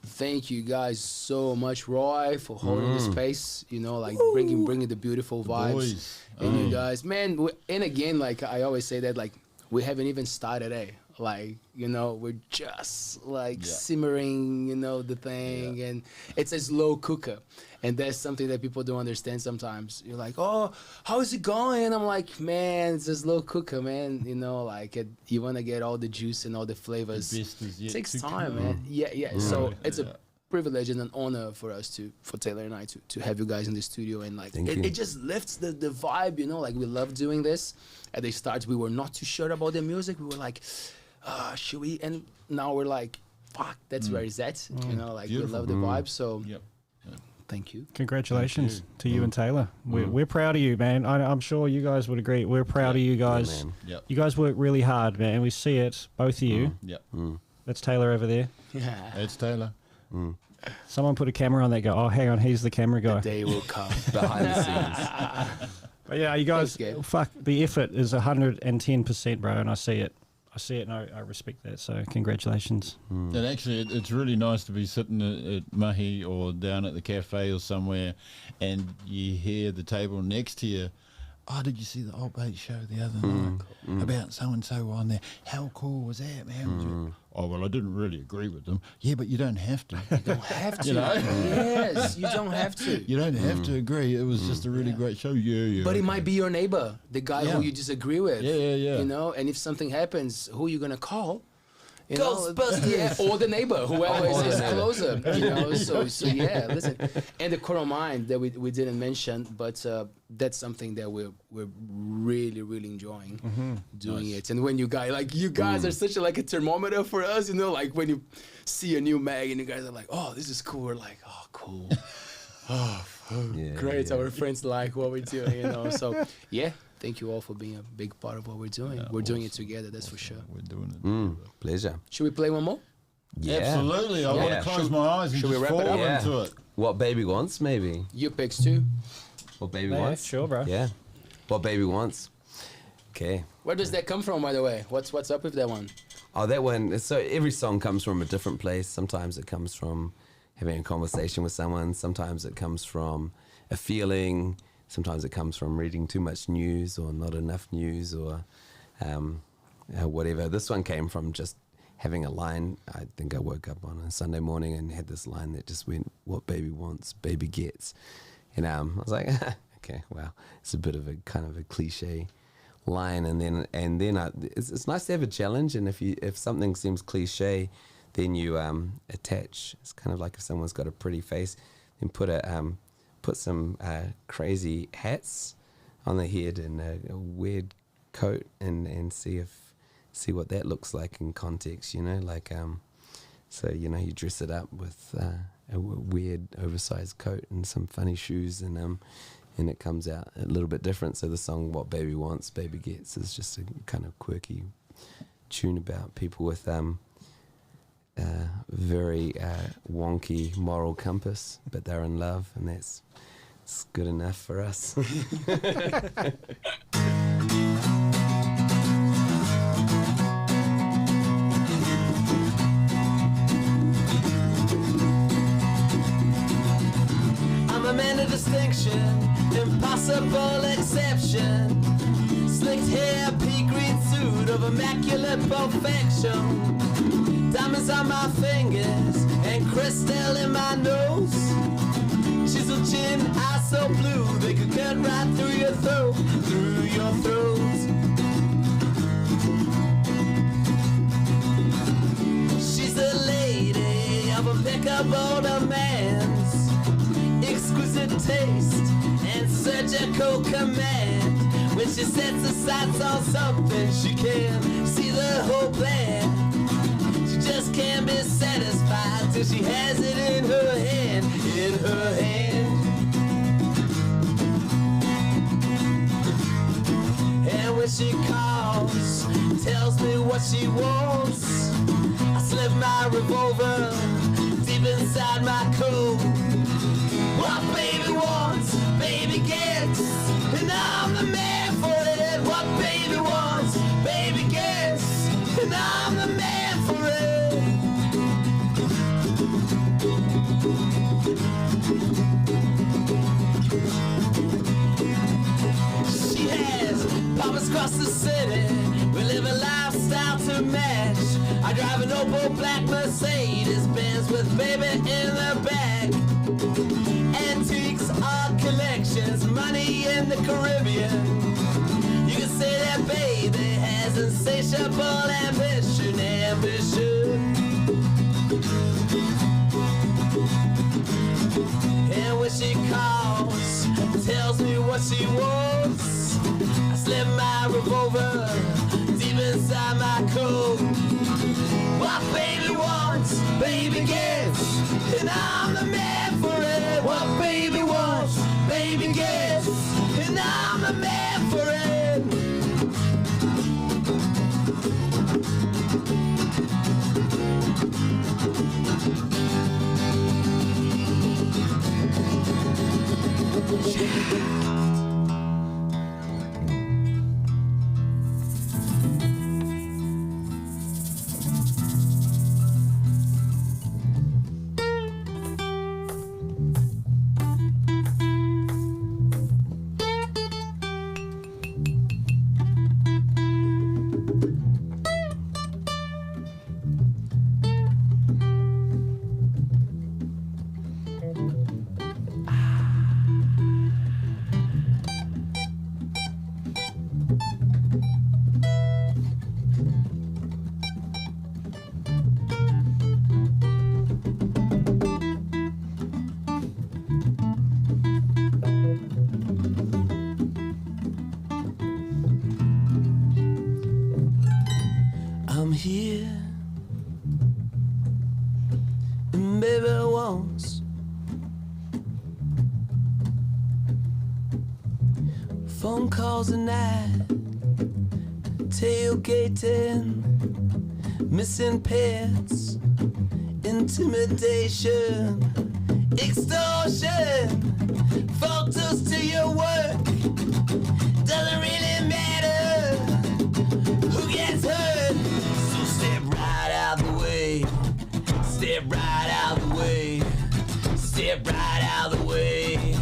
Thank you guys so much, Roy, for holding the space. You know, like bringing the beautiful vibes. And you guys, man. And again, like I always say that, like we haven't even started. like, you know, we're just like simmering, you know, the thing, and it's a slow cooker. And that's something that people don't understand sometimes. You're like, oh, how is it going? I'm like, man, it's a slow cooker, man. You know, like you want to get all the juice and all the flavors. The best is yet It takes to time, come. man. Yeah. So it's a privilege and an honor for us for Taylor and I to have you guys in the studio, and like it just lifts the vibe, you know. Like, we love doing this. At the start, we were not too sure about the music. We were like, should we? And now we're like, fuck, that's where it's at. You know, like, Beautiful. we love the vibe. So Yep. thank you. Congratulations to you and Taylor. We're proud of you, man. I'm sure you guys would agree. We're proud of you guys. man. Yep. You guys work really hard, man. And we see it, both of you. Yep. That's Taylor over there. Yeah. It's Taylor. Someone put a camera on that guy. Oh, hang on, he's the camera guy. Day will come. Behind the scenes. But yeah, you guys, Thanks, Gabe. fuck, the effort is 110%, bro, and I see it. And I respect that, so congratulations. And actually, it's really nice to be sitting at Mahi or down at the cafe or somewhere, and you hear the table next to you. Oh, did you see the Altbays Show the other night about so-and-so on there? How cool was that, man? Oh, well, I didn't really agree with them. Yeah, but you don't have to. You don't have to. You know? Yes, you don't have to. You don't have to agree. It was just a really great show. Yeah. But it might be your neighbor, the guy who you disagree with. Yeah. You know, and if something happens, who you gonna call? You know, Ghostbusters. yeah, or the neighbor, whoever is closer. You know, so yeah, listen. And the Coromandel that we didn't mention, but that's something that we're really enjoying doing it. And when you guys are such a thermometer for us, you know, like when you see a new mag and you guys are like, oh, this is cool. We're like, oh, cool. Great. Our friends like what we're doing, you know. So yeah. Thank you all for being a big part of what we're doing. Yeah, we're doing it together, that's for sure. We're doing it. Pleasure. Should we play one more? Yeah. Absolutely. I want to close my eyes and should we just wrap it fall up? Yeah. into it. What Baby Wants, maybe. You picks too. What Baby Yeah, Wants? sure, bro. Yeah. What Baby Wants. Okay. Where does that come from, by the way? What's up with that one? Oh, that one. So every song comes from a different place. Sometimes it comes from having a conversation with someone. Sometimes it comes from a feeling. Sometimes it comes from reading too much news or not enough news or whatever. This one came from just having a line. I think I woke up on a Sunday morning and had this line that just went, what baby wants, baby gets. And I was like, okay, wow. It's a bit of a kind of a cliche line. And then it's nice to have a challenge. And if something seems cliche, then you attach. It's kind of like if someone's got a pretty face, then put some crazy hats on the head and a weird coat and see what that looks like in context, you know, like so you know you dress it up with a weird oversized coat and some funny shoes and it comes out a little bit different. So the song What Baby Wants, Baby Gets is just a kind of quirky tune about people with very wonky moral compass, but they're in love, and it's good enough for us. I'm a man of distinction, impossible exception. Slicked hair, pea green suit of immaculate perfection. Diamonds on my fingers and crystal in my nose. Chiseled chin, eyes so blue they could cut right through your throat, through your throat. She's a lady of impeccable demands, exquisite taste and surgical command. When she sets her sights on something, she can see the whole plan. Just can't be satisfied till she has it in her hand, in her hand. And when she calls, tells me what she wants, I slip my revolver deep inside my coat. What baby wants, baby gets, and I'm the man for it. What baby wants, baby gets, and I'm the man for it. She has papas across the city. We live a lifestyle to to match. I drive an Opel black Mercedes Benz with baby in the back. Antiques, art collections, money in the Caribbean. You can say that baby has insatiable ambition. And when she calls, tells me what she wants, I slip my revolver deep inside my coat. What baby wants, baby gets, and I'm the man for it. What baby wants, baby gets, and I'm the man for it. I'm here, and baby wants phone calls at night, tailgating, missing pets, intimidation, extortion, photos to your work, doesn't really matter who gets hurt. So step right out the way, step right out the way, step right out the way,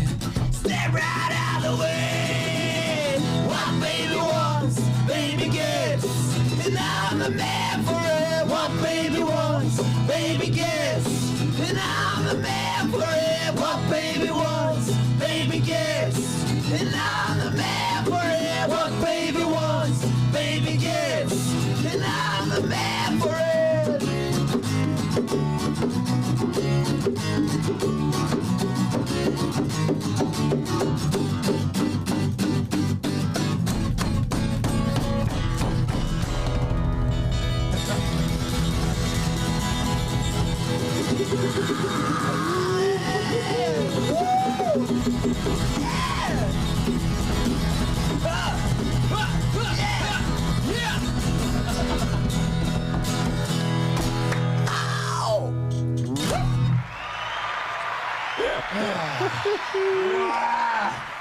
step right out the way. What baby wants, baby gets, and I'm the man for it. What baby wants, baby gets, and I'm the man for it. What baby wants, baby gets, and I'm the man for it. What baby wants, baby gets, and I'm the man for it.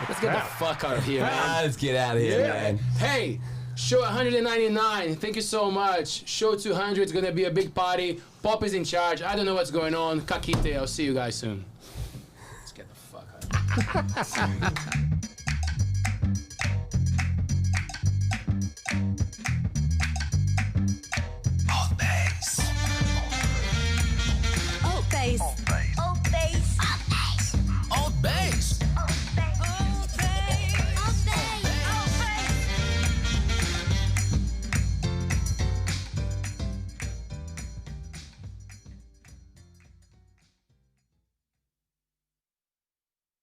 Let's get the fuck out of here, man. Let's get out of here, man. Hey, show 199. Thank you so much. Show 200 is gonna be a big party. Pop is in charge. I don't know what's going on. Kakite. I'll see you guys soon. Let's get the fuck out of here. Altbays.